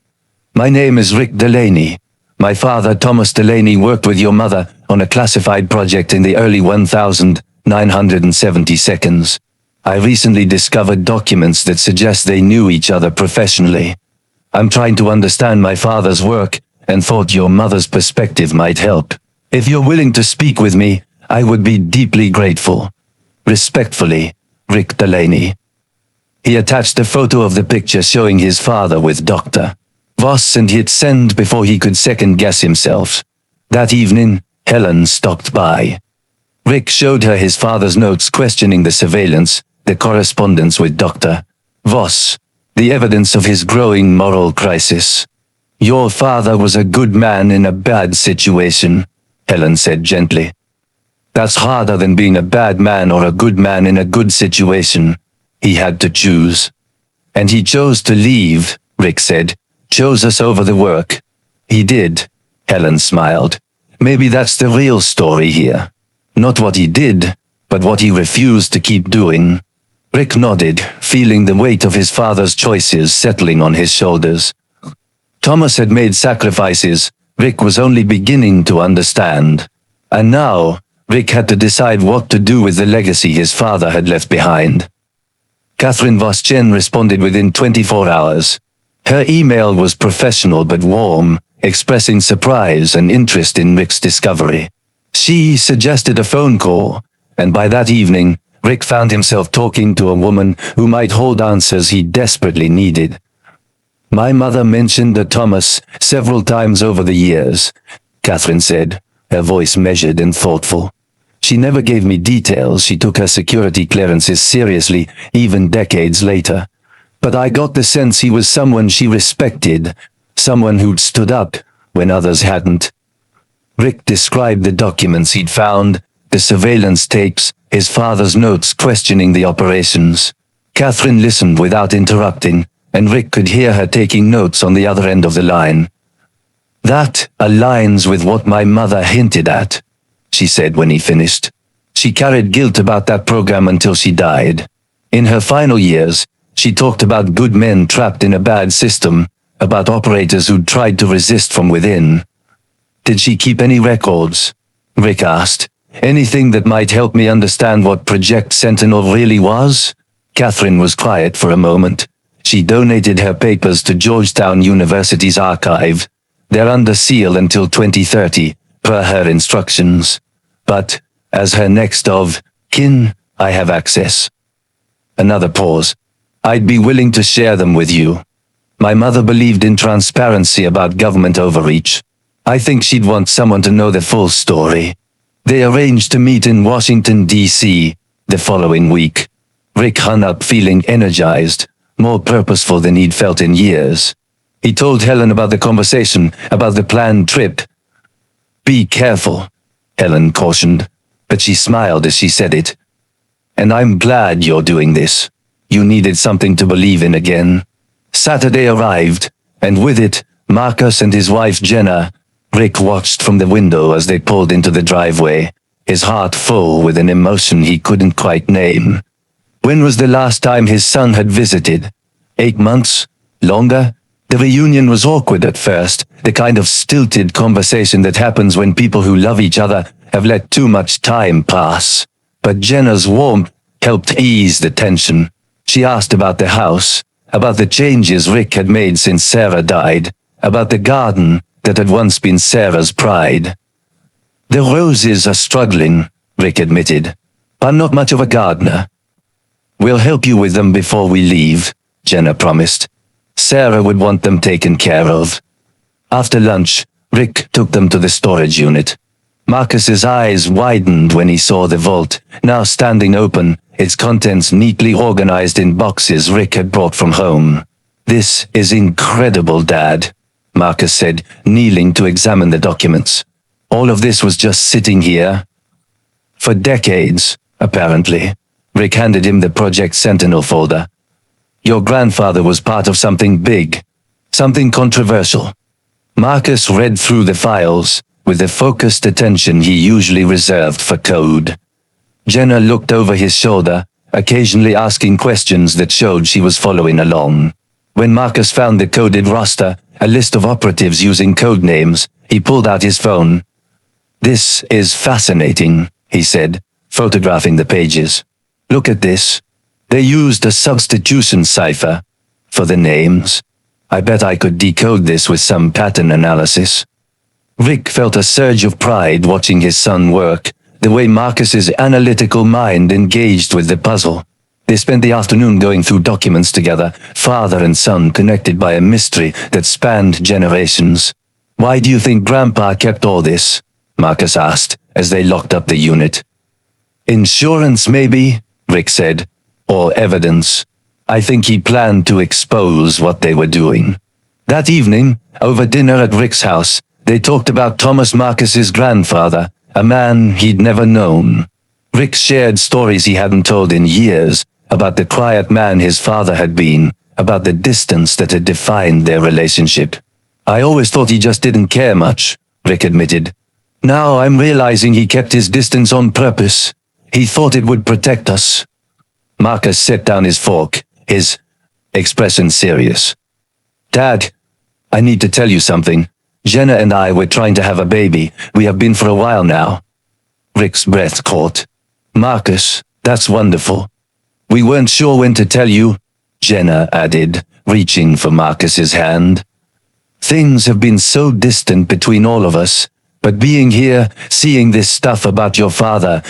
my name is Rick Delaney. My father, Thomas Delaney, worked with your mother on a classified project in the early 1972s. I recently discovered documents that suggest they knew each other professionally. I'm trying to understand my father's work and thought your mother's perspective might help. If you're willing to speak with me, I would be deeply grateful. Respectfully, Rick Delaney. He attached a photo of the picture showing his father with Dr. Voss and hit send before he could second-guess himself. That evening, Helen stopped by. Rick showed her his father's notes questioning the surveillance, the correspondence with Dr. Voss, the evidence of his growing moral crisis. Your father was a good man in a bad situation, Helen said gently. That's harder than being a bad man or a good man in a good situation. He had to choose. And he chose to leave, Rick said. Chose us over the work. He did, Helen smiled. Maybe that's the real story here. Not what he did, but what he refused to keep doing. Rick nodded, feeling the weight of his father's choices settling on his shoulders. Thomas had made sacrifices Rick was only beginning to understand. And now, Rick had to decide what to do with the legacy his father had left behind. Catherine Voss Chen responded within 24 hours. Her email was professional but warm, expressing surprise and interest in Rick's discovery. She suggested a phone call, and by that evening, Rick found himself talking to a woman who might hold answers he desperately needed. My mother mentioned Thomas several times over the years, Catherine said, her voice measured and thoughtful. She never gave me details. She took her security clearances seriously, even decades later. But I got the sense he was someone she respected, someone who'd stood up when others hadn't. Rick described the documents he'd found, the surveillance tapes, his father's notes questioning the operations. Catherine listened without interrupting, and Rick could hear her taking notes on the other end of the line. That aligns with what my mother hinted at, she said when he finished. She carried guilt about that program until she died. In her final years, she talked about good men trapped in a bad system, about operators who'd tried to resist from within. Did she keep any records? Rick asked. Anything that might help me understand what Project Sentinel really was? Catherine was quiet for a moment. She donated her papers to Georgetown University's archive. They're under seal until 2030, per her instructions. But, as her next of kin, I have access. Another pause. I'd be willing to share them with you. My mother believed in transparency about government overreach. I think she'd want someone to know the full story. They arranged to meet in Washington, D.C. the following week. Rick hung up feeling energized, more purposeful than he'd felt in years. He told Helen about the conversation, about the planned trip. Be careful, Helen cautioned, but she smiled as she said it. And I'm glad you're doing this. You needed something to believe in again. Saturday arrived, and with it, Marcus and his wife Jenna. Rick watched from the window as they pulled into the driveway, his heart full with an emotion he couldn't quite name. When was the last time his son had visited? 8 months? Longer? The reunion was awkward at first, the kind of stilted conversation that happens when people who love each other have let too much time pass. But Jenna's warmth helped ease the tension. She asked about the house, about the changes Rick had made since Sarah died, about the garden that had once been Sarah's pride. The roses are struggling, Rick admitted. I'm not much of a gardener. We'll help you with them before we leave, Jenna promised. Sarah would want them taken care of. After lunch, Rick took them to the storage unit. Marcus's eyes widened when he saw the vault, now standing open, its contents neatly organized in boxes Rick had brought from home. This is incredible, Dad, Marcus said, kneeling to examine the documents. All of this was just sitting here. For decades, apparently. Rick handed him the Project Sentinel folder. Your grandfather was part of something big, something controversial. Marcus read through the files, with the focused attention he usually reserved for code. Jenna looked over his shoulder, occasionally asking questions that showed she was following along. When Marcus found the coded roster, a list of operatives using code names, he pulled out his phone. This is fascinating, he said, photographing the pages. Look at this. They used a substitution cipher for the names. I bet I could decode this with some pattern analysis. Rick felt a surge of pride watching his son work, the way Marcus's analytical mind engaged with the puzzle. They spent the afternoon going through documents together, father and son connected by a mystery that spanned generations. Why do you think Grandpa kept all this? Marcus asked, as they locked up the unit. Insurance, maybe, Rick said. Or evidence. I think he planned to expose what they were doing. That evening, over dinner at Rick's house, they talked about Thomas Marcus's grandfather, a man he'd never known. Rick shared stories he hadn't told in years, about the quiet man his father had been, about the distance that had defined their relationship. I always thought he just didn't care much, Rick admitted. Now I'm realizing he kept his distance on purpose. He thought it would protect us. Marcus set down his fork, his expression serious. Dad, I need to tell you something. Jenna and I were trying to have a baby. We have been for a while now. Rick's breath caught. Marcus, that's wonderful. We weren't sure when to tell you, Jenna added, reaching for Marcus's hand. Things have been so distant between all of us, but being here, seeing this stuff about your father,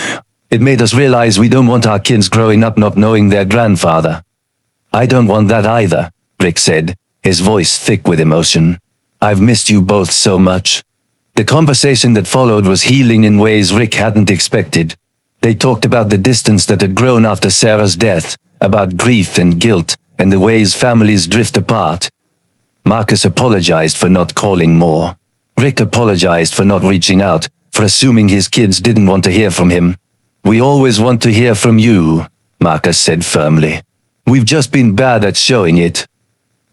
it made us realize we don't want our kids growing up not knowing their grandfather. I don't want that either, Rick said, his voice thick with emotion. I've missed you both so much. The conversation that followed was healing in ways Rick hadn't expected. They talked about the distance that had grown after Sarah's death, about grief and guilt, and the ways families drift apart. Marcus apologized for not calling more. Rick apologized for not reaching out, for assuming his kids didn't want to hear from him. We always want to hear from you, Marcus said firmly. We've just been bad at showing it.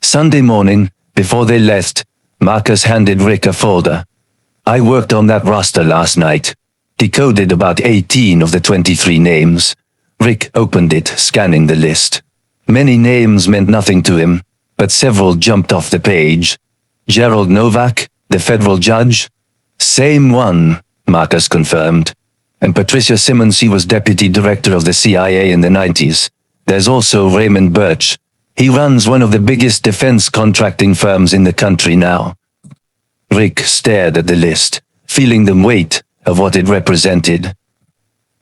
Sunday morning, before they left, Marcus handed Rick a folder. I worked on that roster last night. Decoded about 18 of the 23 names. Rick opened it, scanning the list. Many names meant nothing to him, but several jumped off the page. Gerald Novak, the federal judge? Same one, Marcus confirmed. And Patricia Simmons, she was deputy director of the CIA in the 90s. There's also Raymond Birch. He runs one of the biggest defense contracting firms in the country now. Rick stared at the list, feeling the weight of what it represented.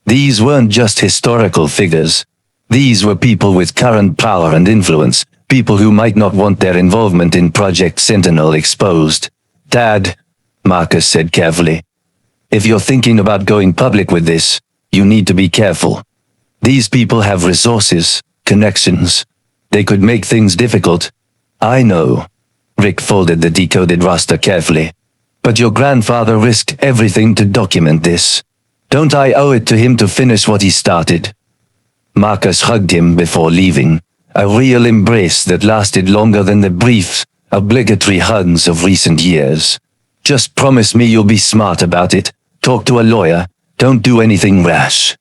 These weren't just historical figures. These were people with current power and influence, people who might not want their involvement in Project Sentinel exposed. Dad, Marcus said carefully, if you're thinking about going public with this, you need to be careful. These people have resources, connections. They could make things difficult. I know. Rick folded the decoded roster carefully. But your grandfather risked everything to document this. Don't I owe it to him to finish what he started? Marcus hugged him before leaving, a real embrace that lasted longer than the brief, obligatory hugs of recent years. Just promise me you'll be smart about it. Talk to a lawyer. Don't do anything rash.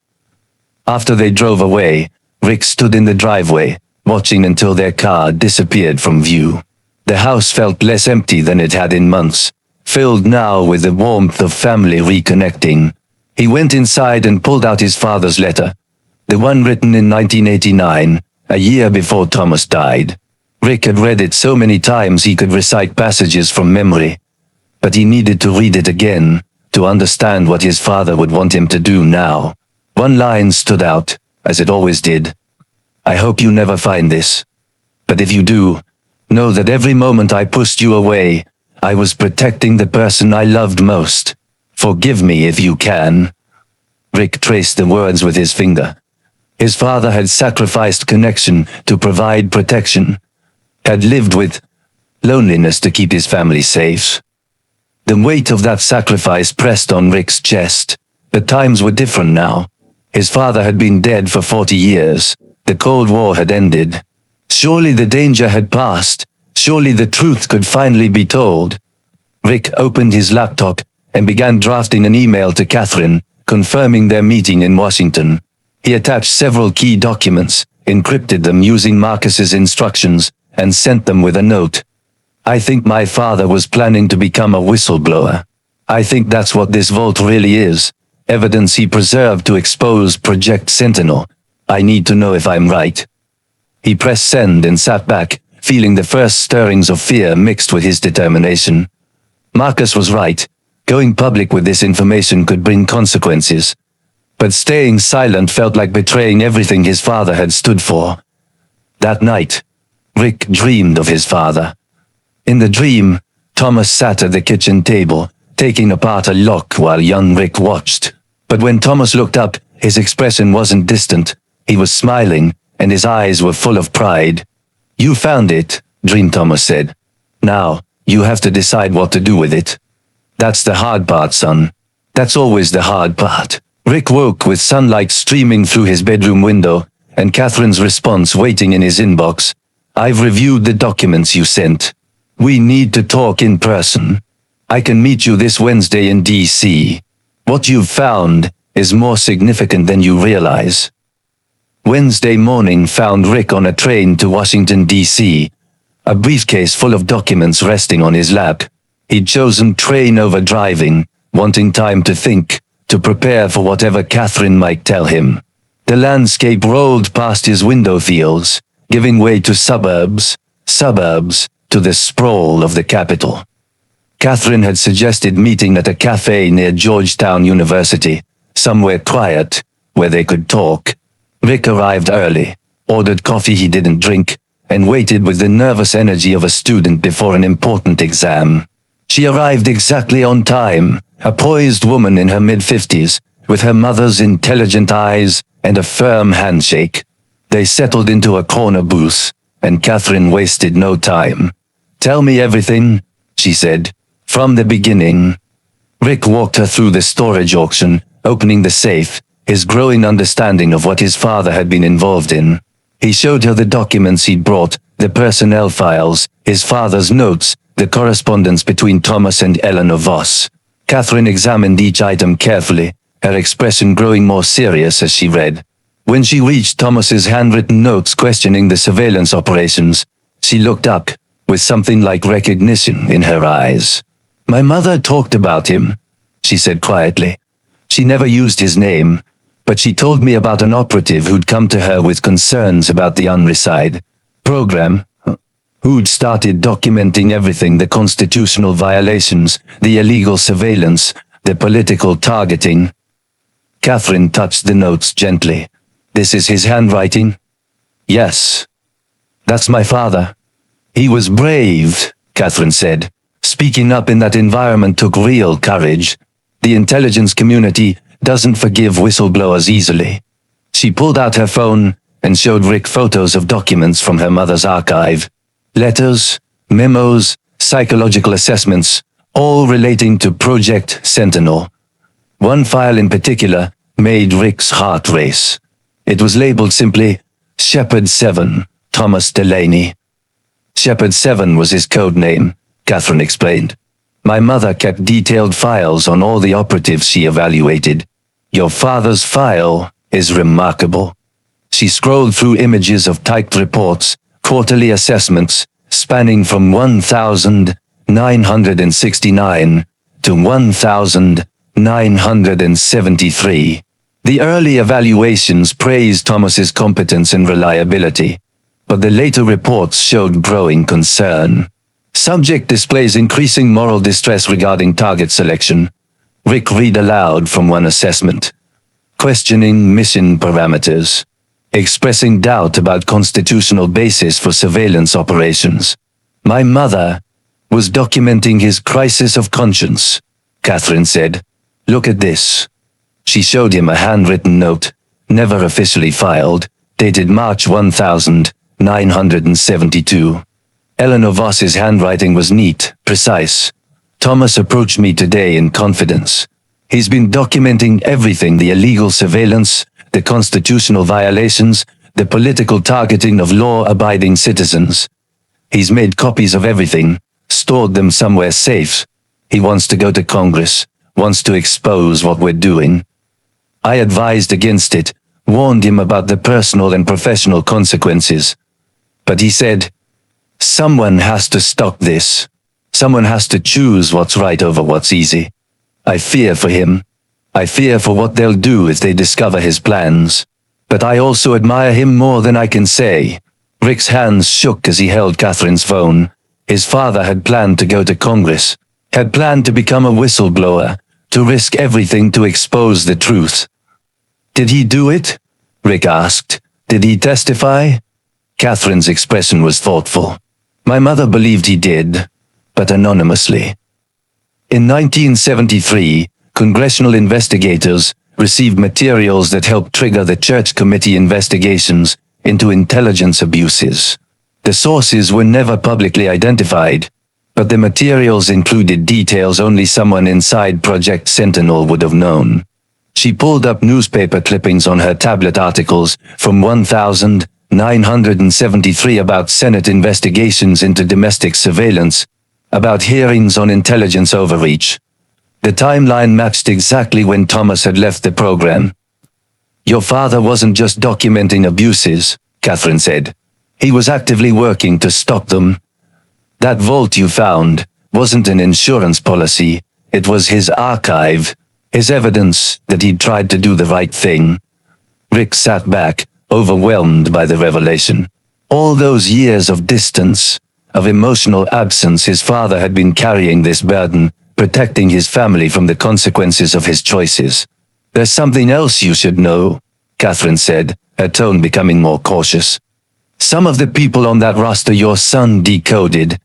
After they drove away, Rick stood in the driveway, watching until their car disappeared from view. The house felt less empty than it had in months, filled now with the warmth of family reconnecting. He went inside and pulled out his father's letter, the one written in 1989, a year before Thomas died. Rick had read it so many times he could recite passages from memory, but he needed to read it again to understand what his father would want him to do now. One line stood out, as it always did. I hope you never find this. But if you do, know that every moment I pushed you away, I was protecting the person I loved most. Forgive me if you can. Rick traced the words with his finger. His father had sacrificed connection to provide protection, had lived with loneliness to keep his family safe. The weight of that sacrifice pressed on Rick's chest. The times were different now. His father had been dead for 40 years. The Cold War had ended. Surely the danger had passed. Surely the truth could finally be told. Rick opened his laptop and began drafting an email to Catherine, confirming their meeting in Washington. He attached several key documents, encrypted them using Marcus's instructions, and sent them with a note. I think my father was planning to become a whistleblower. I think that's what this vault really is. Evidence he preserved to expose Project Sentinel. I need to know if I'm right. He pressed send and sat back, feeling the first stirrings of fear mixed with his determination. Marcus was right. Going public with this information could bring consequences. But staying silent felt like betraying everything his father had stood for. That night, Rick dreamed of his father. In the dream, Thomas sat at the kitchen table, taking apart a lock while young Rick watched. But when Thomas looked up, his expression wasn't distant. He was smiling, and his eyes were full of pride. You found it, Dream Thomas said. Now, you have to decide what to do with it. That's the hard part, son. That's always the hard part. Rick woke with sunlight streaming through his bedroom window, and Catherine's response waiting in his inbox. I've reviewed the documents you sent. We need to talk in person. I can meet you this Wednesday in D.C. What you've found is more significant than you realize. Wednesday morning found Rick on a train to Washington, D.C., a briefcase full of documents resting on his lap. He'd chosen train over driving, wanting time to think, to prepare for whatever Catherine might tell him. The landscape rolled past his window fields, giving way to suburbs, to the sprawl of the capital. Catherine had suggested meeting at a cafe near Georgetown University, somewhere quiet, where they could talk. Rick arrived early, ordered coffee he didn't drink, and waited with the nervous energy of a student before an important exam. She arrived exactly on time, a poised woman in her mid-50s, with her mother's intelligent eyes and a firm handshake. They settled into a corner booth, and Catherine wasted no time. Tell me everything, she said, from the beginning. Rick walked her through the storage auction, opening the safe, his growing understanding of what his father had been involved in. He showed her the documents he'd brought, the personnel files, his father's notes, the correspondence between Thomas and Eleanor Voss. Catherine examined each item carefully, her expression growing more serious as she read. When she reached Thomas's handwritten notes questioning the surveillance operations, she looked up, with something like recognition in her eyes. My mother talked about him, she said quietly. She never used his name, but she told me about an operative who'd come to her with concerns about the Unricide program, who'd started documenting everything, the constitutional violations, the illegal surveillance, the political targeting. Catherine touched the notes gently. This is his handwriting? Yes. That's my father. He was brave, Catherine said. Speaking up in that environment took real courage. The intelligence community doesn't forgive whistleblowers easily. She pulled out her phone and showed Rick photos of documents from her mother's archive. Letters, memos, psychological assessments, all relating to Project Sentinel. One file in particular made Rick's heart race. It was labeled simply, Shepard 7, Thomas Delaney. Shepard 7 was his code name, Catherine explained. My mother kept detailed files on all the operatives she evaluated. Your father's file is remarkable. She scrolled through images of typed reports, quarterly assessments, spanning from 1,969 to 1,999. 973. The early evaluations praised Thomas's competence and reliability, but the later reports showed growing concern. Subject displays increasing moral distress regarding target selection. Rick read aloud from one assessment. Questioning mission parameters. Expressing doubt about constitutional basis for surveillance operations. My mother was documenting his crisis of conscience, Catherine said. Look at this. She showed him a handwritten note, never officially filed, dated March 1972. Eleanor Voss's handwriting was neat, precise. Thomas approached me today in confidence. He's been documenting everything: the illegal surveillance, the constitutional violations, the political targeting of law-abiding citizens. He's made copies of everything, stored them somewhere safe. He wants to go to Congress, wants to expose what we're doing. I advised against it, warned him about the personal and professional consequences. But he said, someone has to stop this. Someone has to choose what's right over what's easy. I fear for him. I fear for what they'll do if they discover his plans. But I also admire him more than I can say. Rick's hands shook as he held Catherine's phone. His father had planned to go to Congress, had planned to become a whistleblower, to risk everything to expose the truth. Did he do it? Rick asked. Did he testify? Catherine's expression was thoughtful. My mother believed he did, but anonymously. In 1973, congressional investigators received materials that helped trigger the church committee investigations into intelligence abuses. The sources were never publicly identified, but the materials included details only someone inside Project Sentinel would have known. She pulled up newspaper clippings on her tablet, articles from 1973 about Senate investigations into domestic surveillance, about hearings on intelligence overreach. The timeline matched exactly when Thomas had left the program. Your father wasn't just documenting abuses, Catherine said. He was actively working to stop them. That vault you found wasn't an insurance policy, it was his archive, his evidence that he'd tried to do the right thing. Rick sat back, overwhelmed by the revelation. All those years of distance, of emotional absence, his father had been carrying this burden, protecting his family from the consequences of his choices. There's something else you should know, Catherine said, her tone becoming more cautious. Some of the people on that roster your son decoded,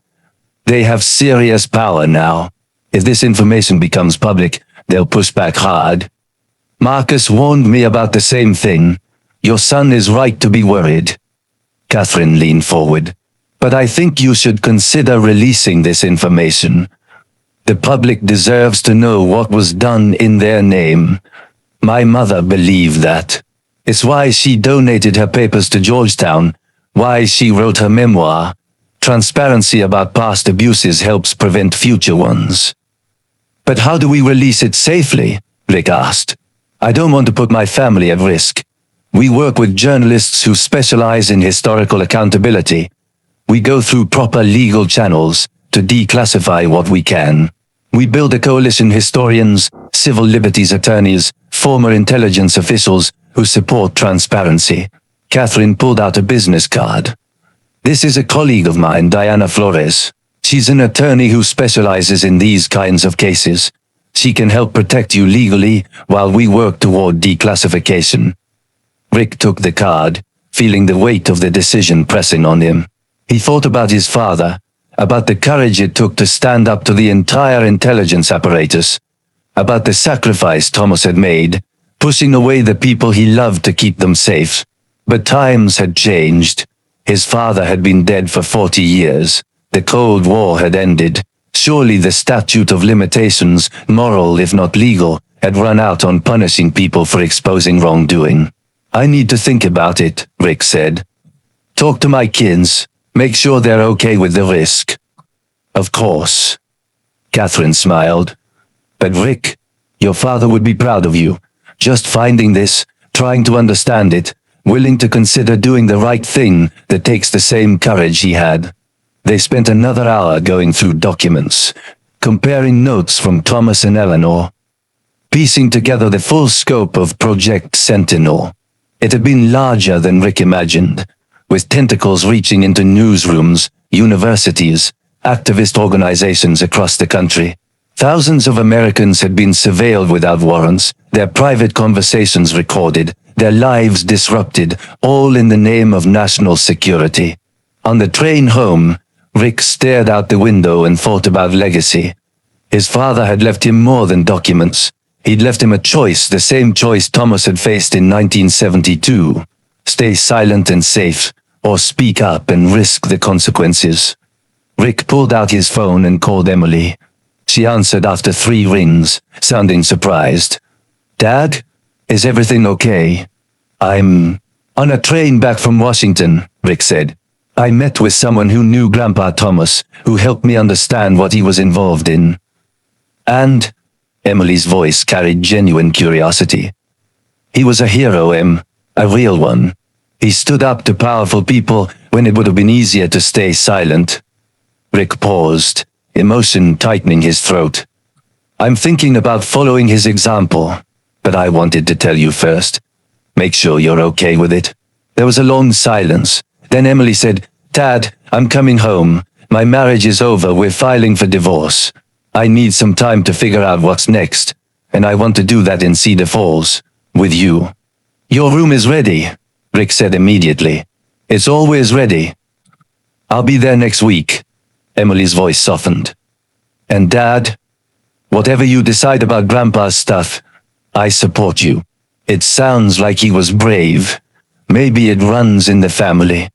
they have serious power now. If this information becomes public, they'll push back hard. Marcus warned me about the same thing. Your son is right to be worried. Catherine leaned forward. But I think you should consider releasing this information. The public deserves to know what was done in their name. My mother believed that. It's why she donated her papers to Georgetown, why she wrote her memoir. Transparency about past abuses helps prevent future ones. But how do we release it safely? Rick asked. I don't want to put my family at risk. We work with journalists who specialize in historical accountability. We go through proper legal channels to declassify what we can. We build a coalition: historians, civil liberties attorneys, former intelligence officials who support transparency. Catherine pulled out a business card. This is a colleague of mine, Diana Flores. She's an attorney who specializes in these kinds of cases. She can help protect you legally while we work toward declassification. Rick took the card, feeling the weight of the decision pressing on him. He thought about his father, about the courage it took to stand up to the entire intelligence apparatus, about the sacrifice Thomas had made, pushing away the people he loved to keep them safe. But times had changed. His father had been dead for 40 years. The Cold War had ended. Surely the statute of limitations, moral if not legal, had run out on punishing people for exposing wrongdoing. I need to think about it, Rick said. Talk to my kids. Make sure they're okay with the risk. Of course. Catherine smiled. But Rick, your father would be proud of you. Just finding this, trying to understand it, willing to consider doing the right thing that takes the same courage he had. They spent another hour going through documents, comparing notes from Thomas and Eleanor. piecing together the full scope of Project Sentinel. It had been larger than Rick imagined, with tentacles reaching into newsrooms, universities, activist organizations across the country. Thousands of Americans had been surveilled without warrants, their private conversations recorded, their lives disrupted, all in the name of national security. On the train home, Rick stared out the window and thought about legacy. His father had left him more than documents. He'd left him a choice, the same choice Thomas had faced in 1972. Stay silent and safe, or speak up and risk the consequences. Rick pulled out his phone and called Emily. She answered after 3 rings, sounding surprised. "Dad, is everything okay?" "I'm on a train back from Washington," Rick said. "I met with someone who knew Grandpa Thomas, who helped me understand what he was involved in." "And?" Emily's voice carried genuine curiosity. "He was a hero, Em, a real one. He stood up to powerful people when it would have been easier to stay silent." Rick paused, emotion tightening his throat. "I'm thinking about following his example, but I wanted to tell you first. Make sure you're okay with it." There was a long silence. Then Emily said, "Dad, I'm coming home. My marriage is over. We're filing for divorce. I need some time to figure out what's next, and I want to do that in Cedar Falls, with you." "Your room is ready," Rick said immediately. "It's always ready." "I'll be there next week." Emily's voice softened. "And Dad, whatever you decide about Grandpa's stuff, I support you. It sounds like he was brave. Maybe it runs in the family."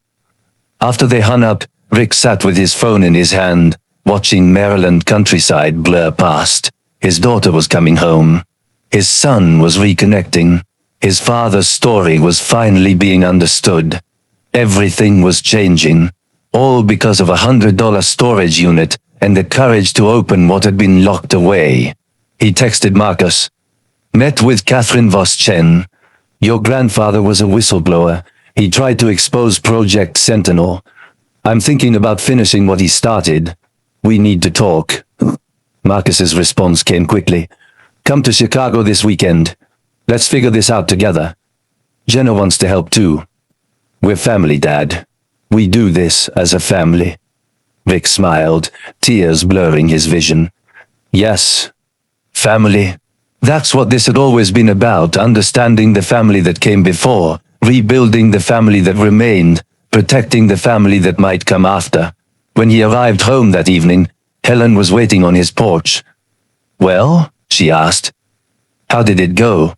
After they hung up, Rick sat with his phone in his hand, watching Maryland countryside blur past. His daughter was coming home. His son was reconnecting. His father's story was finally being understood. Everything was changing, all because of $100 storage unit and the courage to open what had been locked away. He texted Marcus. "Met with Catherine Voschen. Your grandfather was a whistleblower. He tried to expose Project Sentinel. I'm thinking about finishing what he started. We need to talk." Marcus's response came quickly. "Come to Chicago this weekend. Let's figure this out together. Jenna wants to help too. We're family, Dad. We do this as a family." Rick smiled, tears blurring his vision. "Yes. Family. That's what this had always been about, understanding the family that came before, rebuilding the family that remained, protecting the family that might come after." When he arrived home that evening, Helen was waiting on his porch. "Well?" she asked. "How did it go?"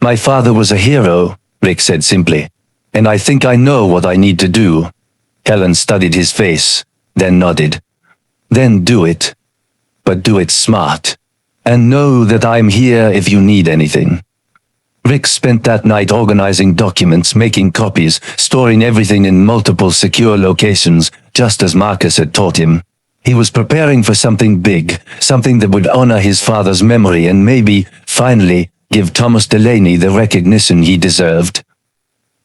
"My father was a hero," Rick said simply, "and I think I know what I need to do." Helen studied his face, then nodded. "Then do it. But do it smart. And know that I'm here if you need anything." Rick spent that night organizing documents, making copies, storing everything in multiple secure locations, just as Marcus had taught him. He was preparing for something big, something that would honor his father's memory and maybe, finally, give Thomas Delaney the recognition he deserved.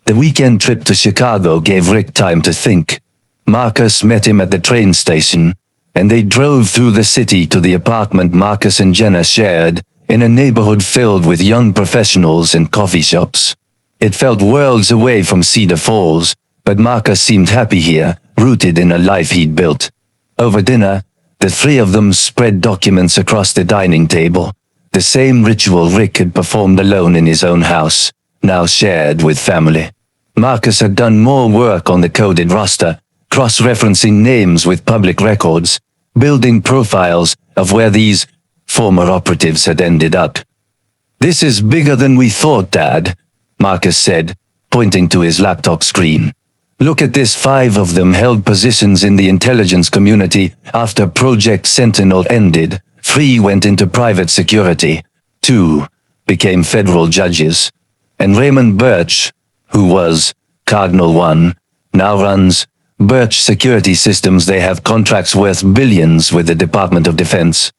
The weekend trip to Chicago gave Rick time to think. Marcus met him at the train station, and they drove through the city to the apartment Marcus and Jenna shared, in a neighborhood filled with young professionals and coffee shops. It felt worlds away from Cedar Falls, but Marcus seemed happy here, rooted in a life he'd built. Over dinner, the 3 of them spread documents across the dining table, the same ritual Rick had performed alone in his own house, now shared with family. Marcus had done more work on the coded roster, cross-referencing names with public records, building profiles of where these former operatives had ended up. "This is bigger than we thought, Dad," Marcus said, pointing to his laptop screen. "Look at this, 5 of them held positions in the intelligence community after Project Sentinel ended. 3 went into private security. 2 became federal judges. And Raymond Birch, who was Cardinal 1, now runs Birch Security Systems. They have contracts worth billions with the Department of Defense."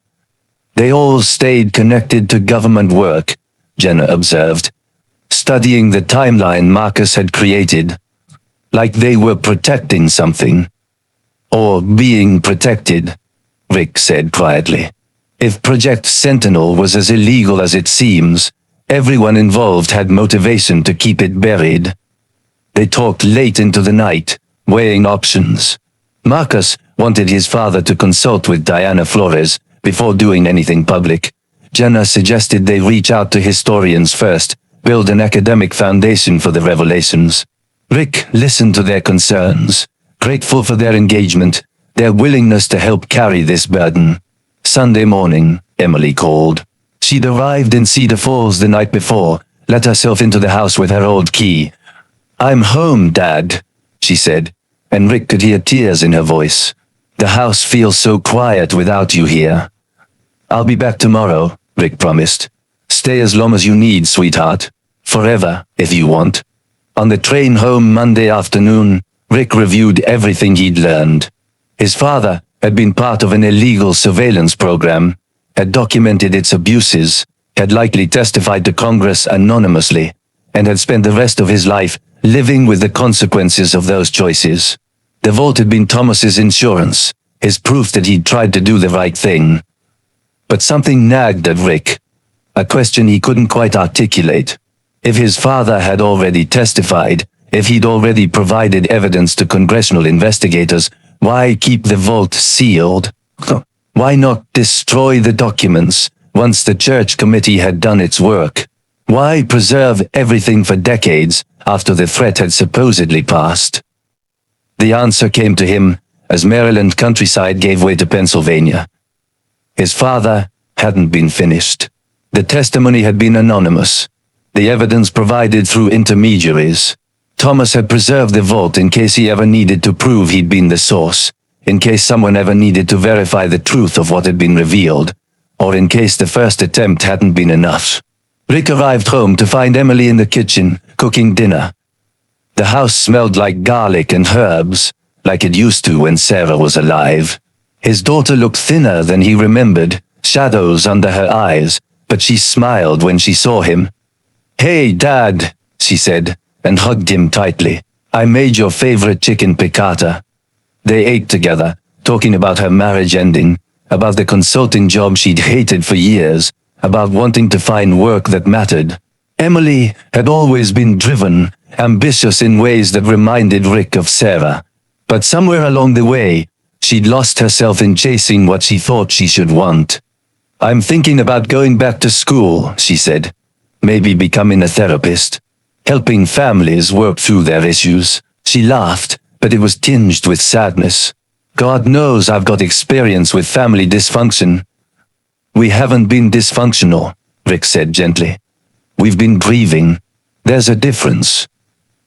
"They all stayed connected to government work," Jenna observed, studying the timeline Marcus had created. "Like they were protecting something. Or being protected," Rick said quietly. If Project Sentinel was as illegal as it seems, everyone involved had motivation to keep it buried. They talked late into the night, weighing options. Marcus wanted his father to consult with Diana Flores before doing anything public. Jenna suggested they reach out to historians first, build an academic foundation for the revelations. Rick listened to their concerns, grateful for their engagement, their willingness to help carry this burden. Sunday morning, Emily called. She'd arrived in Cedar Falls the night before, let herself into the house with her old key. "I'm home, Dad," she said, and Rick could hear tears in her voice. "The house feels so quiet without you here." "I'll be back tomorrow," Rick promised. "Stay as long as you need, sweetheart. Forever, if you want." On the train home Monday afternoon, Rick reviewed everything he'd learned. His father had been part of an illegal surveillance program, had documented its abuses, had likely testified to Congress anonymously, and had spent the rest of his life living with the consequences of those choices. The vault had been Thomas's insurance, his proof that he'd tried to do the right thing. But something nagged at Rick, a question he couldn't quite articulate. If his father had already testified, if he'd already provided evidence to congressional investigators, why keep the vault sealed? Why not destroy the documents once the church committee had done its work? Why preserve everything for decades after the threat had supposedly passed? The answer came to him as Maryland countryside gave way to Pennsylvania. His father hadn't been finished. The testimony had been anonymous, the evidence provided through intermediaries. Thomas had preserved the vault in case he ever needed to prove he'd been the source, in case someone ever needed to verify the truth of what had been revealed, or in case the first attempt hadn't been enough. Rick arrived home to find Emily in the kitchen, cooking dinner. The house smelled like garlic and herbs, like it used to when Sarah was alive. His daughter looked thinner than he remembered, shadows under her eyes, but she smiled when she saw him. "Hey, Dad," she said, and hugged him tightly. "I made your favorite chicken piccata." They ate together, talking about her marriage ending, about the consulting job she'd hated for years, about wanting to find work that mattered. Emily had always been driven, ambitious in ways that reminded Rick of Sarah. But somewhere along the way, she'd lost herself in chasing what she thought she should want. "I'm thinking about going back to school," she said. "Maybe becoming a therapist. Helping families work through their issues." She laughed, but it was tinged with sadness. "God knows I've got experience with family dysfunction." "We haven't been dysfunctional," Rick said gently. "We've been grieving. There's a difference."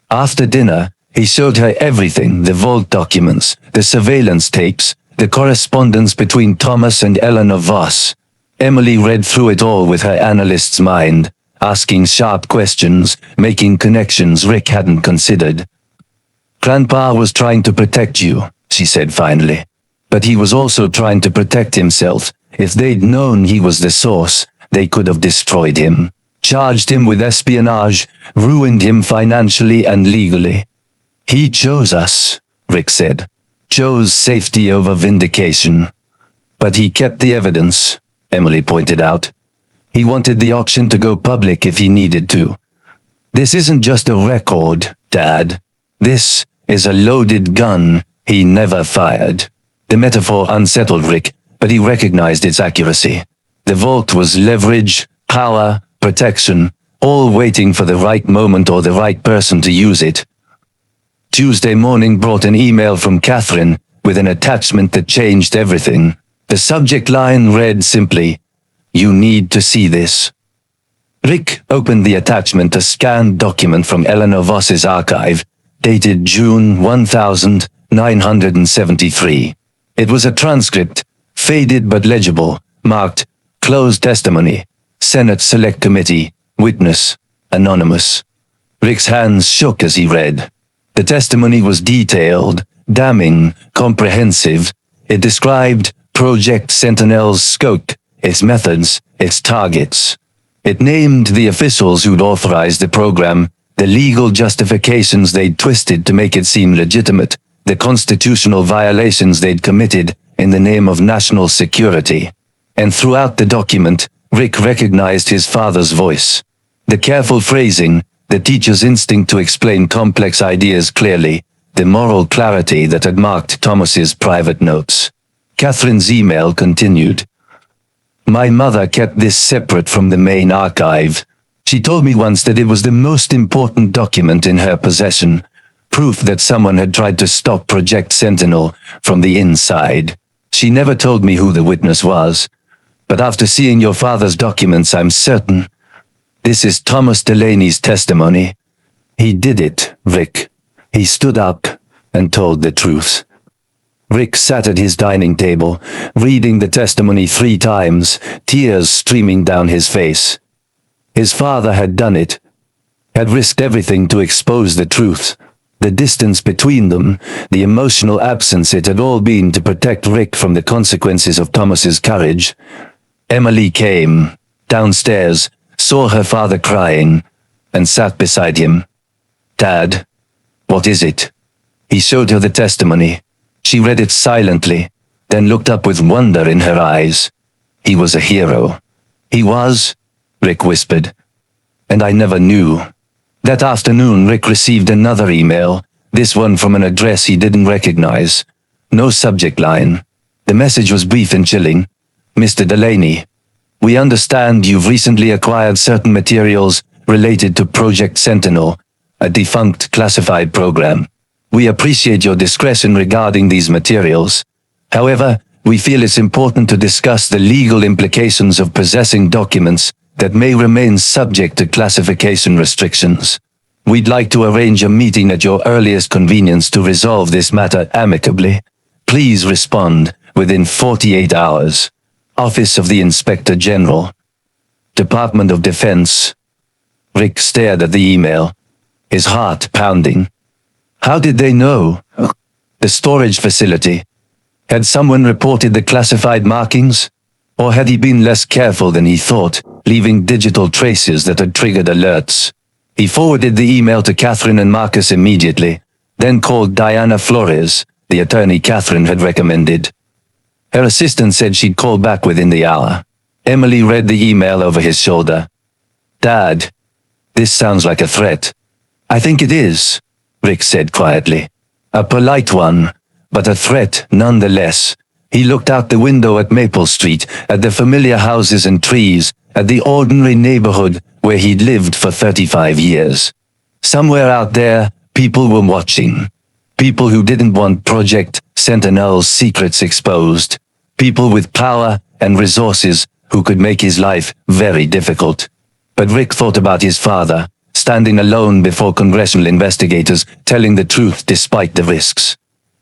After dinner, he showed her everything, the vault documents, the surveillance tapes, the correspondence between Thomas and Eleanor Voss. Emily read through it all with her analyst's mind, asking sharp questions, making connections Rick hadn't considered. "Grandpa was trying to protect you," she said finally. "But he was also trying to protect himself. If they'd known he was the source, they could have destroyed him, charged him with espionage, ruined him financially and legally. He chose us," Rick said. "Chose safety over vindication." "But he kept the evidence," Emily pointed out. "He wanted the auction to go public if he needed to. This isn't just a record, Dad. This is a loaded gun he never fired." The metaphor unsettled Rick, but he recognized its accuracy. The vault was leverage, power, protection, all waiting for the right moment or the right person to use it. Tuesday morning brought an email from Catherine with an attachment that changed everything. The subject line read simply, "You need to see this." Rick opened the attachment, a scanned document from Eleanor Voss's archive, dated June 1973. It was a transcript, faded but legible, marked, "Closed Testimony, Senate Select Committee, Witness, Anonymous." Rick's hands shook as he read. The testimony was detailed, damning, comprehensive. It described Project Sentinel's scope, its methods, its targets. It named the officials who'd authorized the program, the legal justifications they'd twisted to make it seem legitimate, the constitutional violations they'd committed in the name of national security. And throughout the document, Rick recognized his father's voice. The careful phrasing, the teacher's instinct to explain complex ideas clearly, the moral clarity that had marked Thomas's private notes. Catherine's email continued. My mother kept this separate from the main archive. She told me once that it was the most important document in her possession, proof that someone had tried to stop Project Sentinel from the inside. She never told me who the witness was, but after seeing your father's documents, I'm certain. This is Thomas Delaney's testimony. He did it, Rick. He stood up and told the truth. Rick sat at his dining table, reading the testimony 3 times, tears streaming down his face. His father had done it, had risked everything to expose the truth. The distance between them, the emotional absence it had all been to protect Rick from the consequences of Thomas's courage. Emily came downstairs, saw her father crying, and sat beside him. Dad, what is it? He showed her the testimony. She read it silently, then looked up with wonder in her eyes. He was a hero. He was, Rick whispered. And I never knew. That afternoon Rick received another email, this one from an address he didn't recognize. No subject line. The message was brief and chilling. Mr. Delaney, we understand you've recently acquired certain materials related to Project Sentinel, a defunct classified program. We appreciate your discretion regarding these materials. However, we feel it's important to discuss the legal implications of possessing documents that may remain subject to classification restrictions. We'd like to arrange a meeting at your earliest convenience to resolve this matter amicably. Please respond within 48 hours. Office of the Inspector General, Department of Defense. Rick stared at the email, his heart pounding. How did they know? The storage facility. Had someone reported the classified markings? Or had he been less careful than he thought, leaving digital traces that had triggered alerts? He forwarded the email to Catherine and Marcus immediately, then called Diana Flores, the attorney Catherine had recommended. Her assistant said she'd call back within the hour. Emily read the email over his shoulder. Dad, this sounds like a threat. I think it is, Rick said quietly. A polite one, but a threat nonetheless. He looked out the window at Maple Street, at the familiar houses and trees, at the ordinary neighborhood where he'd lived for 35 years. Somewhere out there, people were watching. People who didn't want Project Sentinel's secrets exposed. People with power and resources who could make his life very difficult. But Rick thought about his father, standing alone before congressional investigators, telling the truth despite the risks.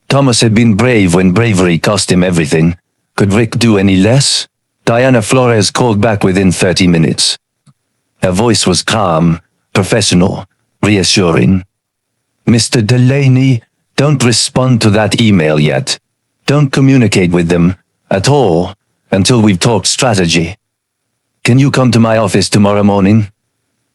Thomas had been brave when bravery cost him everything. Could Rick do any less? Diana Flores called back within 30 minutes. Her voice was calm, professional, reassuring. Mr. Delaney, don't respond to that email yet. Don't communicate with them, at all, until we've talked strategy. Can you come to my office tomorrow morning?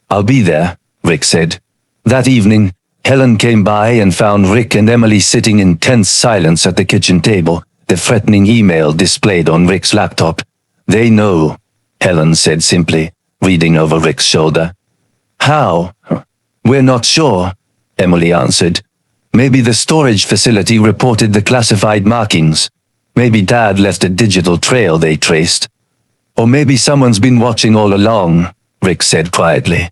I'll be there, Rick said. That evening, Helen came by and found Rick and Emily sitting in tense silence at the kitchen table, the threatening email displayed on Rick's laptop. They know, Helen said simply, reading over Rick's shoulder. How? We're not sure, Emily answered. Maybe the storage facility reported the classified markings. Maybe Dad left a digital trail they traced. Or maybe someone's been watching all along, Rick said quietly.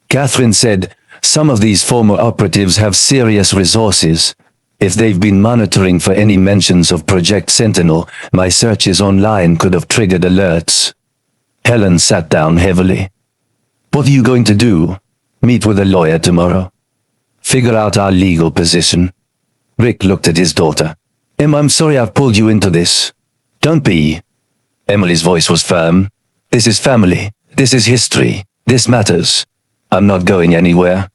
Catherine said, some of these former operatives have serious resources. If they've been monitoring for any mentions of Project Sentinel, my searches online could have triggered alerts. Helen sat down heavily. What are you going to do? Meet with a lawyer tomorrow? Figure out our legal position? Rick looked at his daughter. Em, I'm sorry I've pulled you into this. Don't be. Emily's voice was firm. This is family. This is history. This matters. I'm not going anywhere.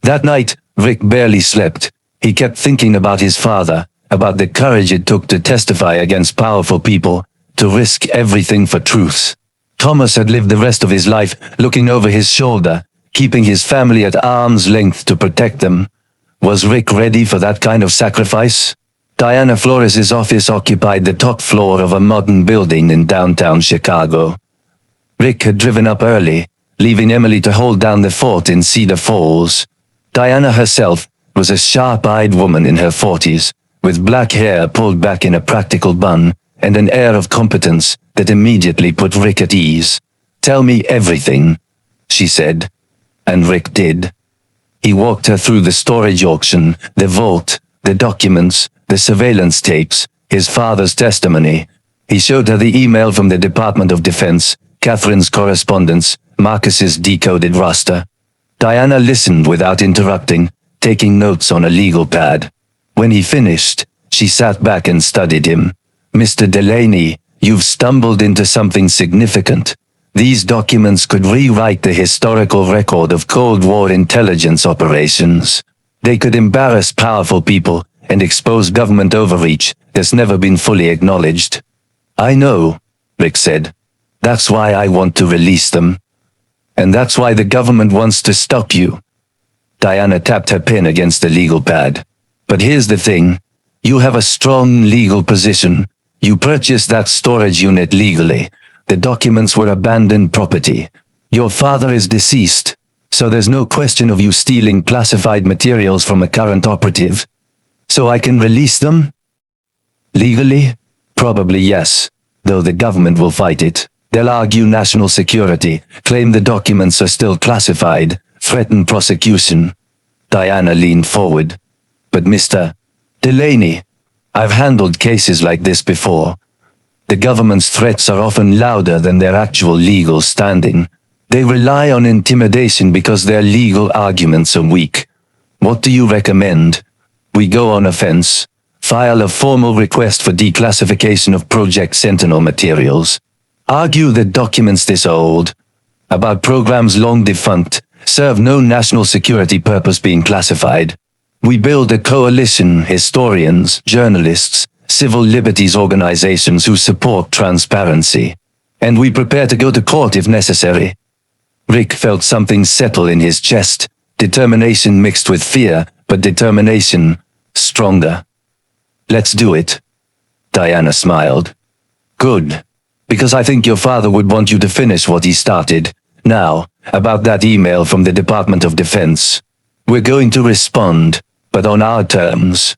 That night, Rick barely slept. He kept thinking about his father, about the courage it took to testify against powerful people, to risk everything for truth. Thomas had lived the rest of his life looking over his shoulder, keeping his family at arm's length to protect them. Was Rick ready for that kind of sacrifice? Diana Flores' office occupied the top floor of a modern building in downtown Chicago. Rick had driven up early, leaving Emily to hold down the fort in Cedar Falls. Diana herself was a sharp-eyed woman in her 40s, with black hair pulled back in a practical bun, and an air of competence that immediately put Rick at ease. "Tell me everything," she said. And Rick did. He walked her through the storage auction, the vault, the documents, the surveillance tapes, his father's testimony. He showed her the email from the Department of Defense, Catherine's correspondence, Marcus's decoded roster. Diana listened without interrupting, taking notes on a legal pad. When he finished, she sat back and studied him. "Mr. Delaney, you've stumbled into something significant. These documents could rewrite the historical record of Cold War intelligence operations. They could embarrass powerful people and expose government overreach that's never been fully acknowledged." "I know," Rick said. "That's why I want to release them. And that's why the government wants to stop you." Diana tapped her pen against the legal pad. "But here's the thing. You have a strong legal position. You purchased that storage unit legally. The documents were abandoned property. Your father is deceased, so there's no question of you stealing classified materials from a current operative. So I can release them? Legally? Probably yes, though the government will fight it. They'll argue national security, claim the documents are still classified, threaten prosecution." Diana leaned forward. "But Mr. Delaney, I've handled cases like this before. The government's threats are often louder than their actual legal standing. They rely on intimidation because their legal arguments are weak. What do you recommend? We go on offense, file a formal request for declassification of Project Sentinel materials, argue that documents this old, about programs long defunct, serve no national security purpose being classified. We build a coalition, historians, journalists, civil liberties organizations who support transparency. And we prepare to go to court if necessary." Rick felt something settle in his chest, determination mixed with fear, but determination stronger. "Let's do it." Diana smiled. "Good. Because I think your father would want you to finish what he started. Now, about that email from the Department of Defense. We're going to respond, but on our terms."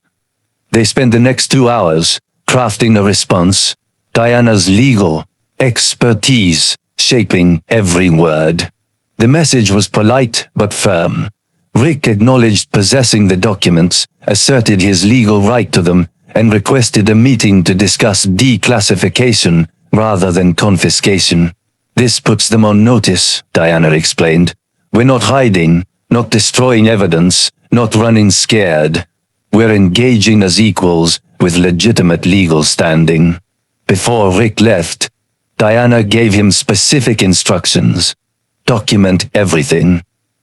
They spent the next 2 hours crafting a response, Diana's legal expertise shaping every word. The message was polite but firm. Rick acknowledged possessing the documents, asserted his legal right to them, and requested a meeting to discuss declassification rather than confiscation. "This puts them on notice," Diana explained. "We're not hiding, not destroying evidence, not running scared. We're engaging as equals with legitimate legal standing." Before Rick left, Diana gave him specific instructions. Document everything.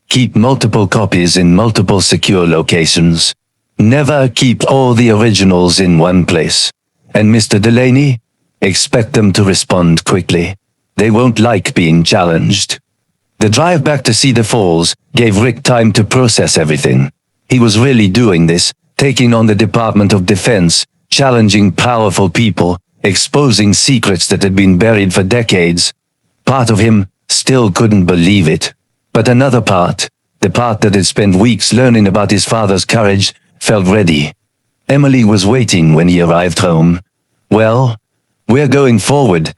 Keep multiple copies in multiple secure locations. Never keep all the originals in one place. And Mr. Delaney, expect them to respond quickly. They won't like being challenged. The drive back to Cedar Falls gave Rick time to process everything. He was really doing this, taking on the Department of Defense, challenging powerful people, exposing secrets that had been buried for decades. Part of him still couldn't believe it. But another part, the part that had spent weeks learning about his father's courage, felt ready. Emily was waiting when he arrived home. "Well, we're going forward,"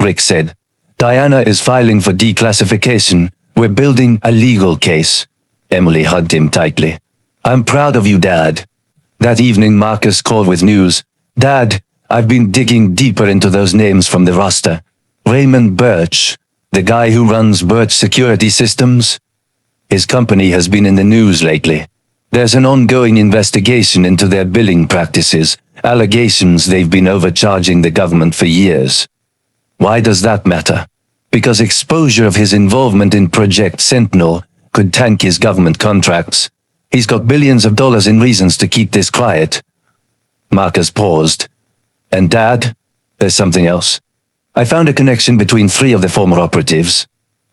Rick said. "Diana is filing for declassification. We're building a legal case." Emily hugged him tightly. "I'm proud of you, Dad." That evening Marcus called with news. "Dad, I've been digging deeper into those names from the roster. Raymond Birch, the guy who runs Birch Security Systems. His company has been in the news lately. There's an ongoing investigation into their billing practices, allegations they've been overcharging the government for years. Why does that matter? Because exposure of his involvement in Project Sentinel could tank his government contracts. He's got billions of dollars in reasons to keep this quiet." Marcus paused. "And Dad, there's something else. I found a connection between 3 of the former operatives.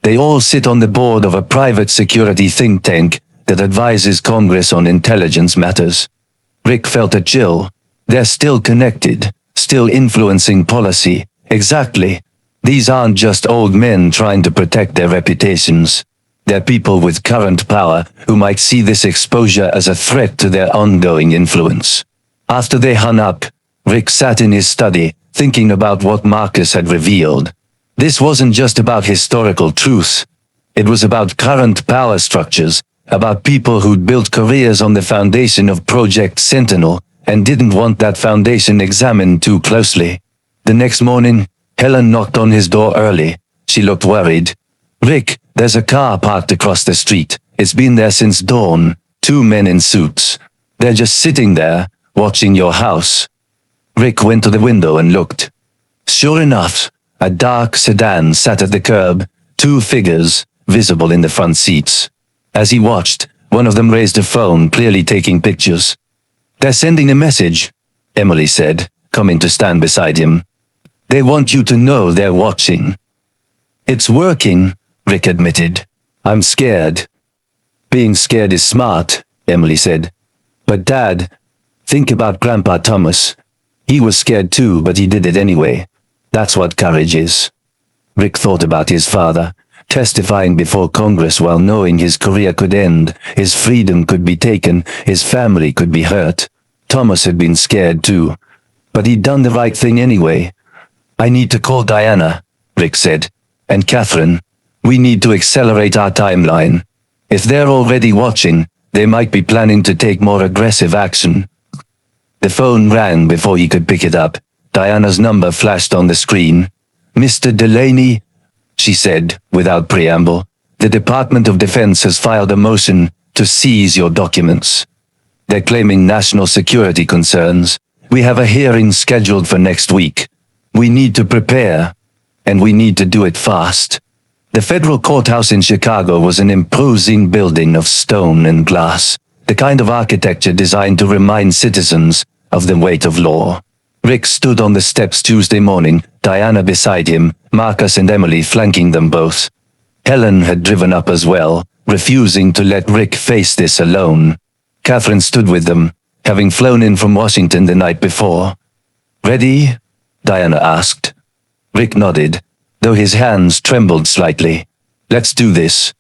They all sit on the board of a private security think tank that advises Congress on intelligence matters." Rick felt a chill. They're still connected, still influencing policy. Exactly. These aren't just old men trying to protect their reputations. They're people with current power who might see this exposure as a threat to their ongoing influence. After they hung up, Rick sat in his study, thinking about what Marcus had revealed. This wasn't just about historical truth. It was about current power structures, about people who'd built careers on the foundation of Project Sentinel and didn't want that foundation examined too closely. The next morning, Helen knocked on his door early. She looked worried. "Rick, there's a car parked across the street. It's been there since dawn. 2 men in suits. They're just sitting there, watching your house." Rick went to the window and looked. Sure enough, a dark sedan sat at the curb, 2 figures, visible in the front seats. As he watched, one of them raised a phone, clearly taking pictures. "They're sending a message," Emily said, coming to stand beside him. "They want you to know they're watching." "It's working," Rick admitted. "I'm scared." "Being scared is smart," Emily said. "But Dad, think about Grandpa Thomas. He was scared too, but he did it anyway. That's what courage is." Rick thought about his father, testifying before Congress while knowing his career could end, his freedom could be taken, his family could be hurt. Thomas had been scared too, but he'd done the right thing anyway. "I need to call Diana," Rick said. "And Catherine. We need to accelerate our timeline. If they're already watching, they might be planning to take more aggressive action." The phone rang before he could pick it up. Diana's number flashed on the screen. "Mr. Delaney," she said, without preamble, "the Department of Defense has filed a motion to seize your documents. They're claiming national security concerns. We have a hearing scheduled for next week. We need to prepare, and we need to do it fast." The federal courthouse in Chicago was an imposing building of stone and glass, the kind of architecture designed to remind citizens of the weight of law. Rick stood on the steps Tuesday morning, Diana beside him, Marcus and Emily flanking them both. Helen had driven up as well, refusing to let Rick face this alone. Catherine stood with them, having flown in from Washington the night before. "Ready?" Diana asked. Rick nodded, though his hands trembled slightly. "Let's do this."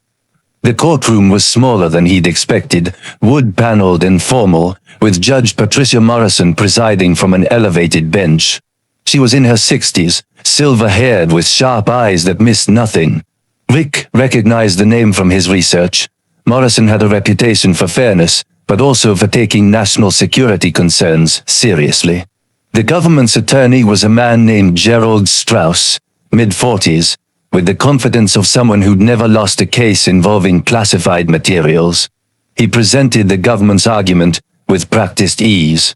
The courtroom was smaller than he'd expected, wood-paneled and formal, with Judge Patricia Morrison presiding from an elevated bench. She was in her 60s, silver-haired with sharp eyes that missed nothing. Rick recognized the name from his research. Morrison had a reputation for fairness, but also for taking national security concerns seriously. The government's attorney was a man named Gerald Strauss, mid-40s, with the confidence of someone who'd never lost a case involving classified materials. He presented the government's argument with practiced ease.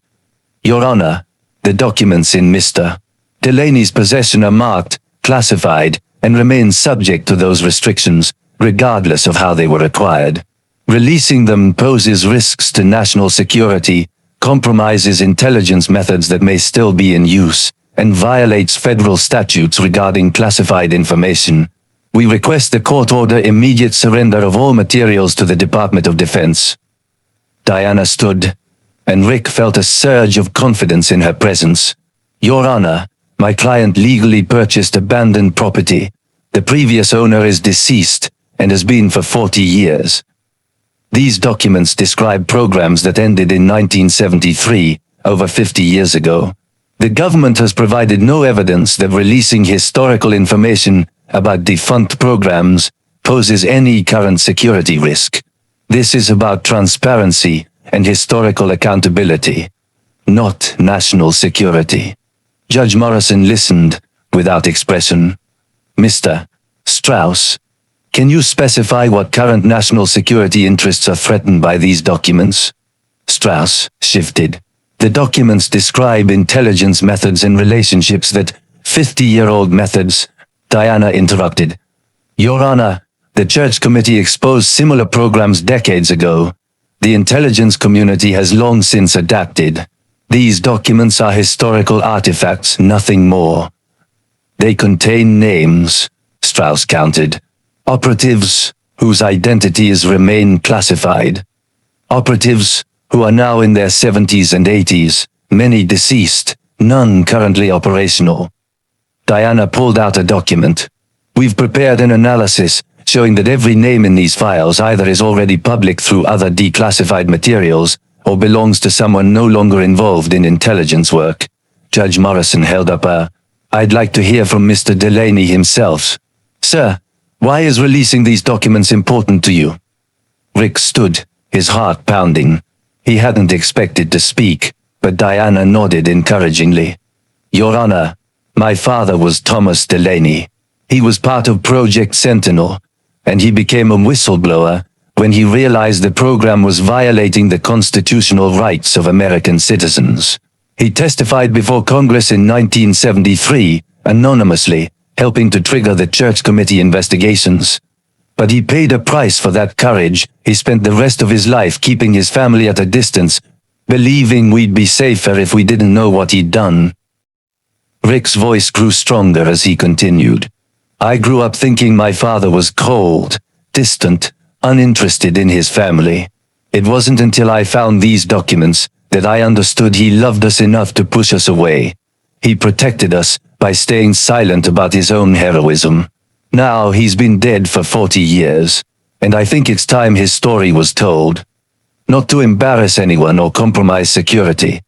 "Your Honor, the documents in Mr. Delaney's possession are marked, classified, and remain subject to those restrictions, regardless of how they were acquired. Releasing them poses risks to national security, compromises intelligence methods that may still be in use, and violates federal statutes regarding classified information. We request the court order immediate surrender of all materials to the Department of Defense." Diana stood, and Rick felt a surge of confidence in her presence. "Your Honor, my client legally purchased abandoned property. The previous owner is deceased and has been for 40 years. These documents describe programs that ended in 1973, over 50 years ago. The government has provided no evidence that releasing historical information about defunct programs poses any current security risk. This is about transparency and historical accountability, not national security." Judge Morrison listened, without expression. "Mr. Strauss, can you specify what current national security interests are threatened by these documents?" Strauss shifted. "The documents describe intelligence methods and relationships that 50-year-old methods," Diana interrupted. "Your Honor, the Church Committee exposed similar programs decades ago. The intelligence community has long since adapted. These documents are historical artifacts, nothing more." "They contain names," Strauss countered. "Operatives, whose identities remain classified. Operatives, who are now in their 70s and 80s, many deceased, none currently operational. Diana pulled out a document. We've prepared an analysis showing that every name in these files either is already public through other declassified materials or belongs to someone no longer involved in intelligence work. Judge Morrison held up I'd like to hear from Mr. Delaney himself. Sir, why is releasing these documents important to you? Rick stood, his heart pounding. He hadn't expected to speak, but Diana nodded encouragingly. Your Honor, my father was Thomas Delaney. He was part of Project Sentinel, and he became a whistleblower when he realized the program was violating the constitutional rights of American citizens. He testified before Congress in 1973, anonymously, helping to trigger the Church Committee investigations. But he paid a price for that courage. He spent the rest of his life keeping his family at a distance, believing we'd be safer if we didn't know what he'd done. Rick's voice grew stronger as he continued. I grew up thinking my father was cold, distant, uninterested in his family. It wasn't until I found these documents that I understood he loved us enough to push us away. He protected us by staying silent about his own heroism. Now he's been dead for 40 years, and I think it's time his story was told. Not to embarrass anyone or compromise security,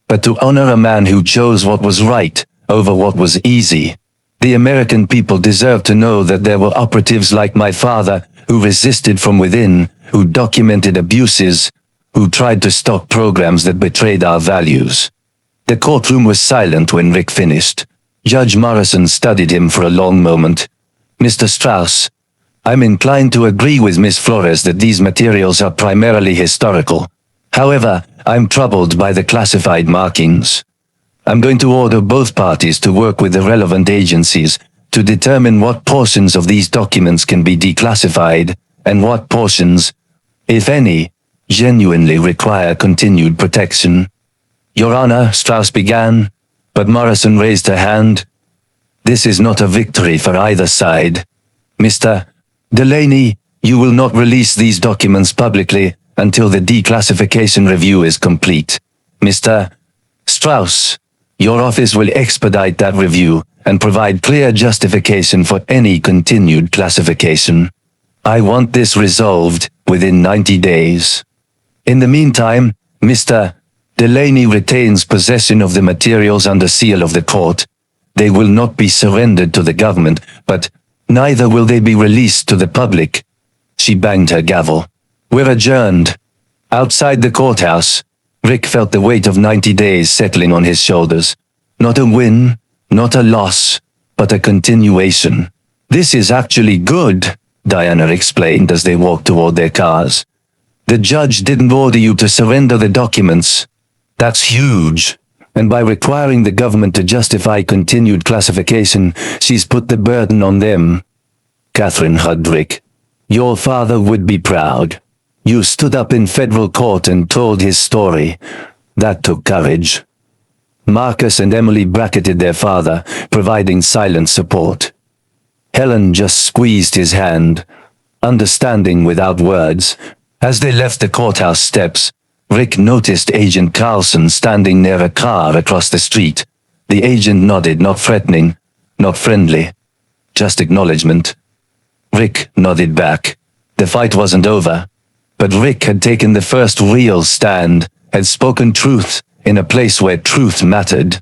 but to honor a man who chose what was right over what was easy. The American people deserve to know that there were operatives like my father who resisted from within, who documented abuses, who tried to stop programs that betrayed our values. The courtroom was silent when Rick finished. Judge Morrison studied him for a long moment. Mr. Strauss, I'm inclined to agree with Miss Flores that these materials are primarily historical. However, I'm troubled by the classified markings. I'm going to order both parties to work with the relevant agencies to determine what portions of these documents can be declassified and what portions, if any, genuinely require continued protection. Your Honor, Strauss began, but Morrison raised her hand. This is not a victory for either side. Mr. Delaney, you will not release these documents publicly until the declassification review is complete. Mr. Strauss, your office will expedite that review and provide clear justification for any continued classification. I want this resolved within 90 days. In the meantime, Mr. Delaney retains possession of the materials under seal of the court. They will not be surrendered to the government, but neither will they be released to the public. She banged her gavel. We're adjourned. Outside the courthouse, Rick felt the weight of 90 days settling on his shoulders. Not a win, not a loss, but a continuation. This is actually good, Diana explained as they walked toward their cars. The judge didn't order you to surrender the documents. That's huge. And by requiring the government to justify continued classification, she's put the burden on them. Catherine hugged Rick. Your father would be proud. You stood up in federal court and told his story. That took courage. Marcus and Emily bracketed their father, providing silent support. Helen just squeezed his hand, understanding without words. As they left the courthouse steps, Rick noticed Agent Carlson standing near a car across the street. The agent nodded, not threatening, not friendly, just acknowledgement. Rick nodded back. The fight wasn't over. But Rick had taken the first real stand, had spoken truth in a place where truth mattered.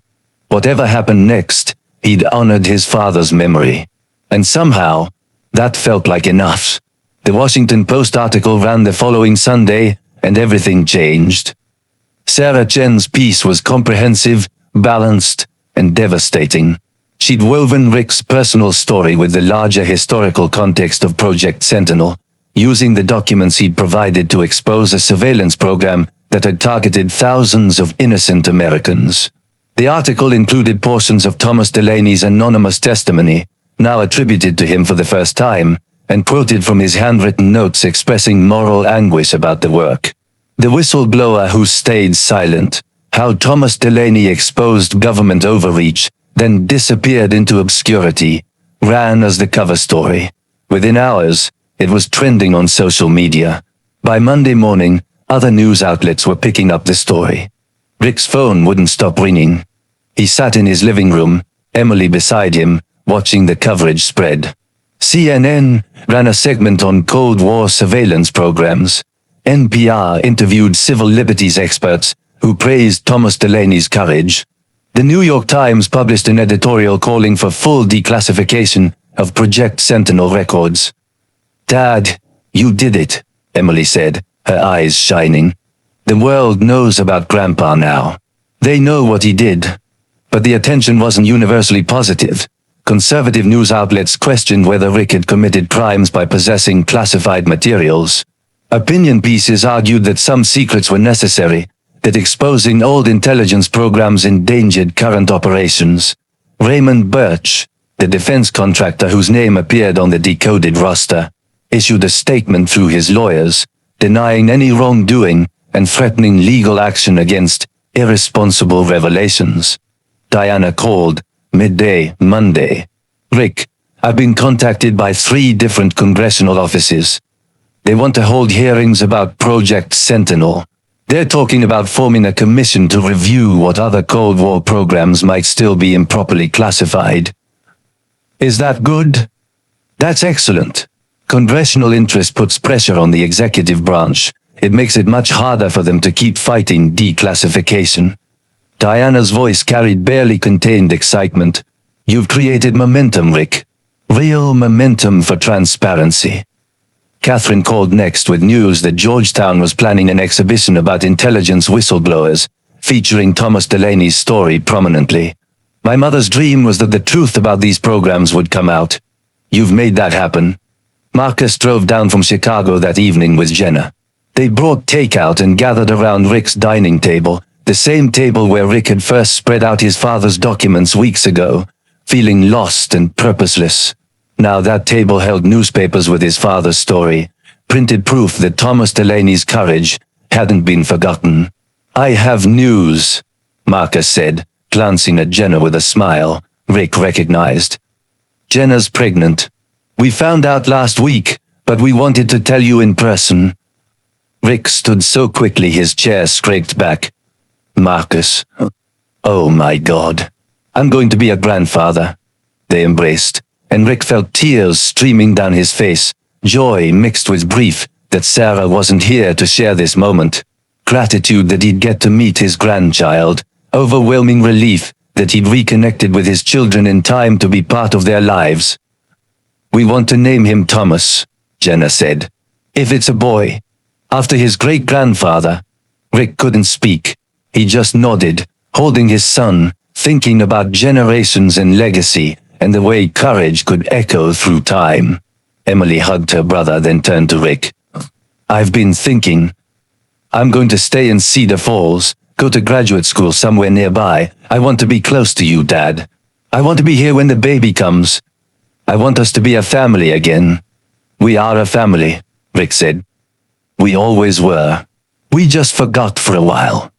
Whatever happened next, he'd honored his father's memory. And somehow, that felt like enough. The Washington Post article ran the following Sunday, and everything changed. Sarah Chen's piece was comprehensive, balanced, and devastating. She'd woven Rick's personal story with the larger historical context of Project Sentinel, using the documents he'd provided to expose a surveillance program that had targeted thousands of innocent Americans. The article included portions of Thomas Delaney's anonymous testimony, now attributed to him for the first time, and quoted from his handwritten notes expressing moral anguish about the work. The whistleblower who stayed silent, how Thomas Delaney exposed government overreach, then disappeared into obscurity, ran as the cover story. Within hours, it was trending on social media. By Monday morning, other news outlets were picking up the story. Rick's phone wouldn't stop ringing. He sat in his living room, Emily beside him, watching the coverage spread. CNN ran a segment on Cold War surveillance programs. NPR interviewed civil liberties experts who praised Thomas Delaney's courage. The New York Times published an editorial calling for full declassification of Project Sentinel records. "Dad, you did it," Emily said, her eyes shining. "The world knows about Grandpa now. They know what he did." But the attention wasn't universally positive. Conservative news outlets questioned whether Rick had committed crimes by possessing classified materials. Opinion pieces argued that some secrets were necessary, that exposing old intelligence programs endangered current operations. Raymond Birch, the defense contractor whose name appeared on the decoded roster, issued a statement through his lawyers, denying any wrongdoing and threatening legal action against irresponsible revelations. Diana called, midday, Monday. "Rick, I've been contacted by 3 different congressional offices. They want to hold hearings about Project Sentinel. They're talking about forming a commission to review what other Cold War programs might still be improperly classified." "Is that good?" "That's excellent. Congressional interest puts pressure on the executive branch. It makes it much harder for them to keep fighting declassification." Diana's voice carried barely contained excitement. "You've created momentum, Rick. Real momentum for transparency." Catherine called next with news that Georgetown was planning an exhibition about intelligence whistleblowers, featuring Thomas Delaney's story prominently. "My mother's dream was that the truth about these programs would come out. You've made that happen." Marcus drove down from Chicago that evening with Jenna. They brought takeout and gathered around Rick's dining table, the same table where Rick had first spread out his father's documents weeks ago, feeling lost and purposeless. Now that table held newspapers with his father's story, printed proof that Thomas Delaney's courage hadn't been forgotten. "I have news," Marcus said, glancing at Jenna with a smile Rick recognized. "Jenna's pregnant. We found out last week, but we wanted to tell you in person." Rick stood so quickly his chair scraped back. "Marcus, oh my God. I'm going to be a grandfather." They embraced, and Rick felt tears streaming down his face, joy mixed with grief that Sarah wasn't here to share this moment, gratitude that he'd get to meet his grandchild, overwhelming relief that he'd reconnected with his children in time to be part of their lives. "We want to name him Thomas," Jenna said. "If it's a boy, after his great-grandfather." Rick couldn't speak. He just nodded, holding his son, thinking about generations and legacy, and the way courage could echo through time. Emily hugged her brother, then turned to Rick. "I've been thinking. I'm going to stay in Cedar Falls, go to graduate school somewhere nearby. I want to be close to you, Dad. I want to be here when the baby comes. I want us to be a family again." "We are a family," Rick said. "We always were. We just forgot for a while."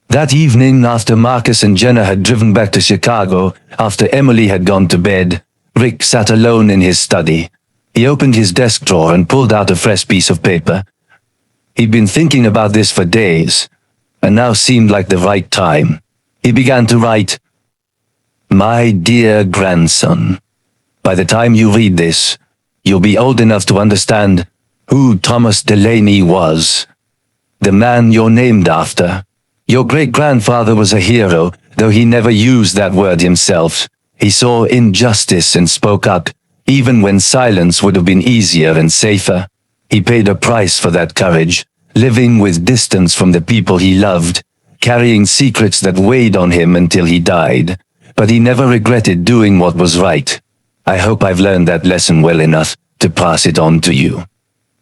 That evening, after Marcus and Jenna had driven back to Chicago, after Emily had gone to bed, Rick sat alone in his study. He opened his desk drawer and pulled out a fresh piece of paper. He'd been thinking about this for days, and now seemed like the right time. He began to write, "My dear grandson, by the time you read this, you'll be old enough to understand who Thomas Delaney was. The man you're named after. Your great-grandfather was a hero, though he never used that word himself. He saw injustice and spoke up, even when silence would have been easier and safer. He paid a price for that courage, living with distance from the people he loved, carrying secrets that weighed on him until he died. But he never regretted doing what was right. I hope I've learned that lesson well enough to pass it on to you.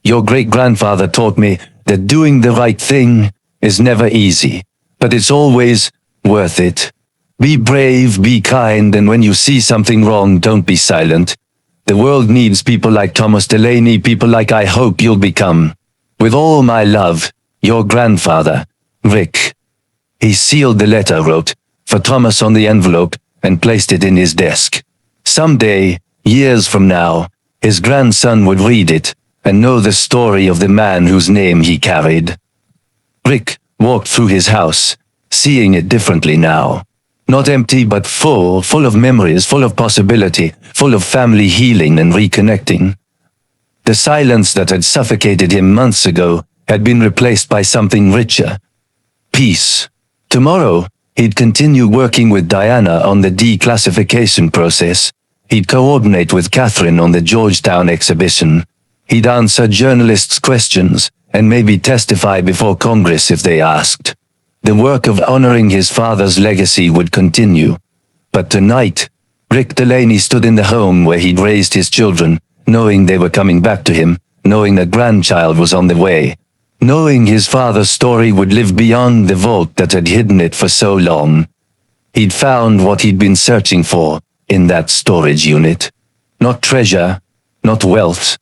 Your great-grandfather taught me that doing the right thing is never easy, but it's always worth it. Be brave, be kind, and when you see something wrong, don't be silent. The world needs people like Thomas Delaney, people like I hope you'll become. With all my love, your grandfather, Rick." He sealed the letter, wrote, "For Thomas" on the envelope, and placed it in his desk. Someday, years from now, his grandson would read it and know the story of the man whose name he carried. Rick walked through his house, seeing it differently now. Not empty but full of memories, full of possibility, full of family healing and reconnecting. The silence that had suffocated him months ago had been replaced by something richer. Peace. Tomorrow, he'd continue working with Diana on the declassification process. He'd coordinate with Catherine on the Georgetown exhibition. He'd answer journalists' questions, and maybe testify before Congress if they asked. The work of honoring his father's legacy would continue. But tonight, Rick Delaney stood in the home where he'd raised his children, knowing they were coming back to him, knowing a grandchild was on the way, knowing his father's story would live beyond the vault that had hidden it for so long. He'd found what he'd been searching for in that storage unit. Not treasure, not wealth,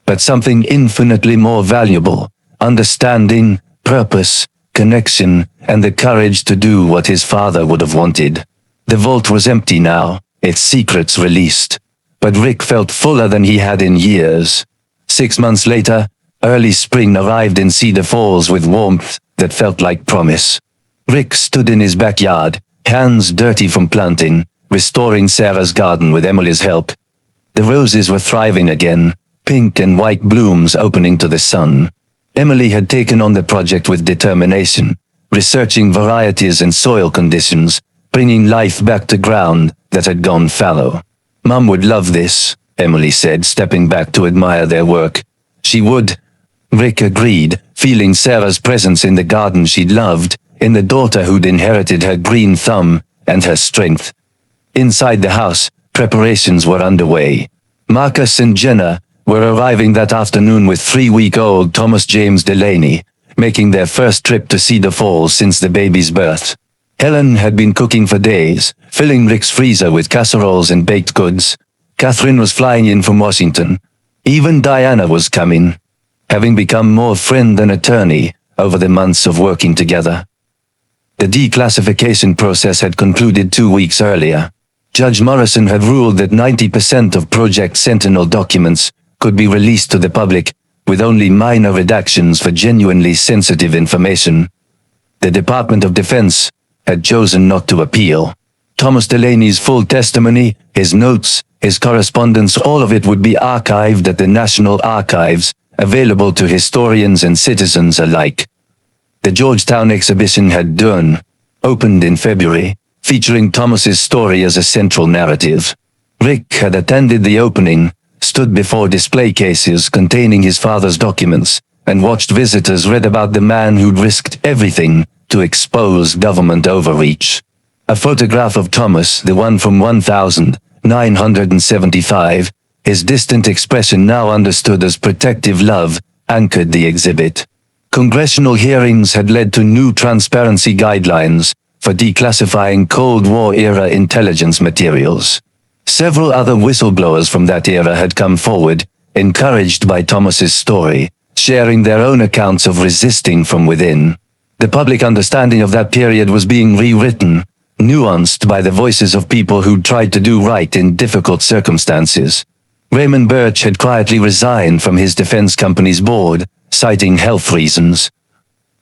but something infinitely more valuable: understanding, purpose, connection, and the courage to do what his father would have wanted. The vault was empty now, its secrets released. But Rick felt fuller than he had in years. 6 months later, early spring arrived in Cedar Falls with warmth that felt like promise. Rick stood in his backyard, hands dirty from planting, restoring Sarah's garden with Emily's help. The roses were thriving again, pink and white blooms opening to the sun. Emily had taken on the project with determination, researching varieties and soil conditions, bringing life back to ground that had gone fallow. "Mum would love this," Emily said, stepping back to admire their work. "She would," Rick agreed, feeling Sarah's presence in the garden she'd loved, in the daughter who'd inherited her green thumb and her strength. Inside the house, preparations were underway. Marcus and Jenna were arriving that afternoon with 3-week-old Thomas James Delaney, making their first trip to Cedar Falls since the baby's birth. Helen had been cooking for days, filling Rick's freezer with casseroles and baked goods. Catherine was flying in from Washington. Even Diana was coming, having become more friend than attorney over the months of working together. The declassification process had concluded 2 weeks earlier. Judge Morrison had ruled that 90% of Project Sentinel documents could be released to the public, with only minor redactions for genuinely sensitive information. The Department of Defense had chosen not to appeal. Thomas Delaney's full testimony, his notes, his correspondence, all of it would be archived at the National Archives, available to historians and citizens alike. The Georgetown exhibition had opened in February, featuring Thomas's story as a central narrative. Rick had attended the opening, stood before display cases containing his father's documents, and watched visitors read about the man who'd risked everything to expose government overreach. A photograph of Thomas, the one from 1975, his distant expression now understood as protective love, anchored the exhibit. Congressional hearings had led to new transparency guidelines for declassifying Cold War-era intelligence materials. Several other whistleblowers from that era had come forward, encouraged by Thomas's story, sharing their own accounts of resisting from within. The public understanding of that period was being rewritten, nuanced by the voices of people who tried to do right in difficult circumstances. Raymond Birch had quietly resigned from his defense company's board, citing health reasons.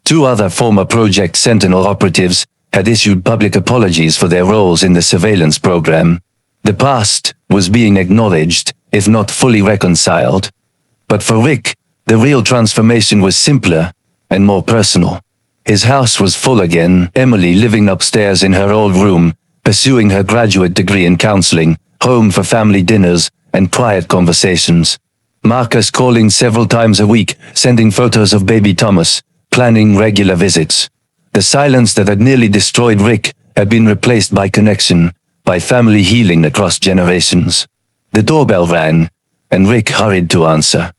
2 other former Project Sentinel operatives had issued public apologies for their roles in the surveillance program. The past was being acknowledged, if not fully reconciled. But for Rick, the real transformation was simpler and more personal. His house was full again, Emily living upstairs in her old room, pursuing her graduate degree in counseling, home for family dinners and quiet conversations. Marcus calling several times a week, sending photos of baby Thomas, planning regular visits. The silence that had nearly destroyed Rick had been replaced by connection, by family healing across generations. The doorbell rang, and Rick hurried to answer.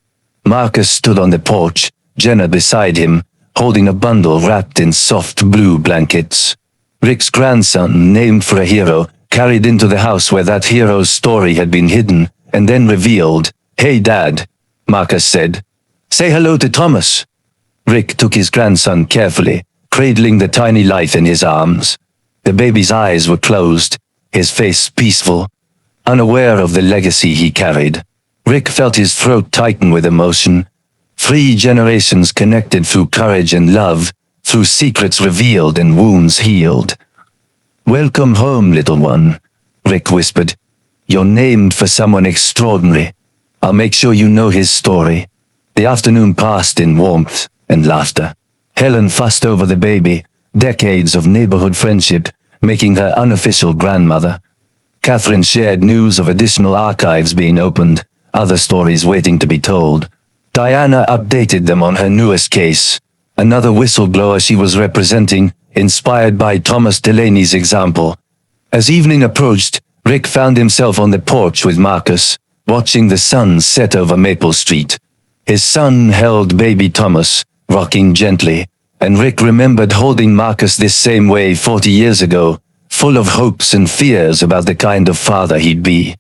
Marcus stood on the porch, Jenna beside him, holding a bundle wrapped in soft blue blankets. Rick's grandson, named for a hero, carried into the house where that hero's story had been hidden, and then revealed. "Hey Dad," Marcus said. "Say hello to Thomas." Rick took his grandson carefully, cradling the tiny life in his arms. The baby's eyes were closed, his face peaceful, unaware of the legacy he carried. Rick felt his throat tighten with emotion. 3 generations connected through courage and love, through secrets revealed and wounds healed. Welcome home, little one, Rick whispered. You're named for someone extraordinary. I'll make sure you know his story. The afternoon passed in warmth and laughter. Helen fussed over the baby, decades of neighborhood friendship, making her unofficial grandmother. Catherine shared news of additional archives being opened, other stories waiting to be told. Diana updated them on her newest case, another whistleblower she was representing, inspired by Thomas Delaney's example. As evening approached, Rick found himself on the porch with Marcus, watching the sun set over Maple Street. His son held baby Thomas, rocking gently, and Rick remembered holding Marcus this same way 40 years ago, full of hopes and fears about the kind of father he'd be.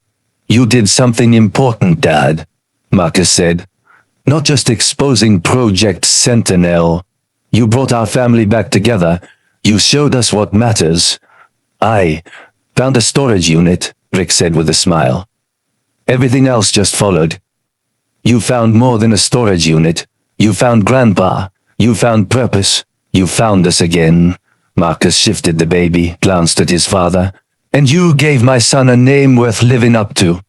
You did something important, Dad, Marcus said. Not just exposing Project Sentinel. You brought our family back together. You showed us what matters. I found a storage unit, Rick said with a smile. Everything else just followed. You found more than a storage unit. You found Grandpa. You found purpose. You found us again. Marcus shifted the baby, glanced at his father. And you gave my son a name worth living up to.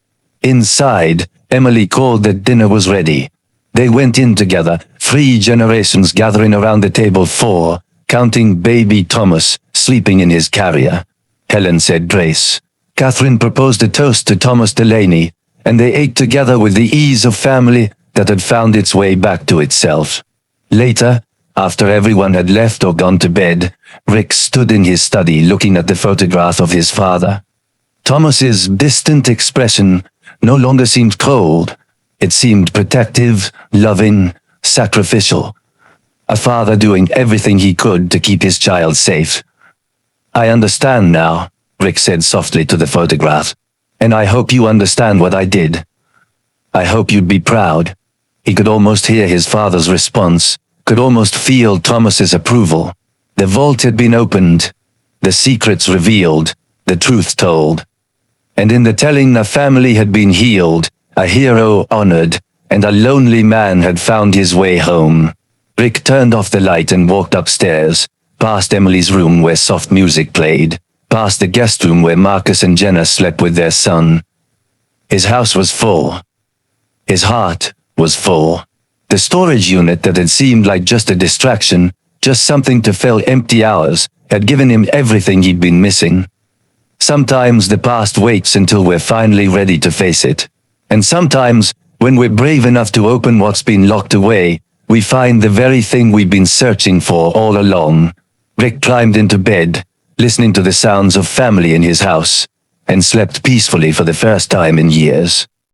Inside, Emily called that dinner was ready. They went in together, 3 generations gathering around the table, 4, counting baby Thomas, sleeping in his carrier. Helen said grace. Catherine proposed a toast to Thomas Delaney, and they ate together with the ease of family that had found its way back to itself. Later, after everyone had left or gone to bed, Rick stood in his study looking at the photograph of his father. Thomas's distant expression no longer seemed cold. It seemed protective, loving, sacrificial. A father doing everything he could to keep his child safe. I understand now, Rick said softly to the photograph. And I hope you understand what I did. I hope you'd be proud. He could almost hear his father's response, could almost feel Thomas's approval. The vault had been opened, the secrets revealed, the truth told. And in the telling, a family had been healed, a hero honored, and a lonely man had found his way home. Rick turned off the light and walked upstairs, past Emily's room where soft music played, past the guest room where Marcus and Jenna slept with their son. His house was full. His heart was full. The storage unit that had seemed like just a distraction, just something to fill empty hours, had given him everything he'd been missing. Sometimes the past waits until we're finally ready to face it. And sometimes, when we're brave enough to open what's been locked away, we find the very thing we've been searching for all along. Rick climbed into bed, listening to the sounds of family in his house, and slept peacefully for the first time in years.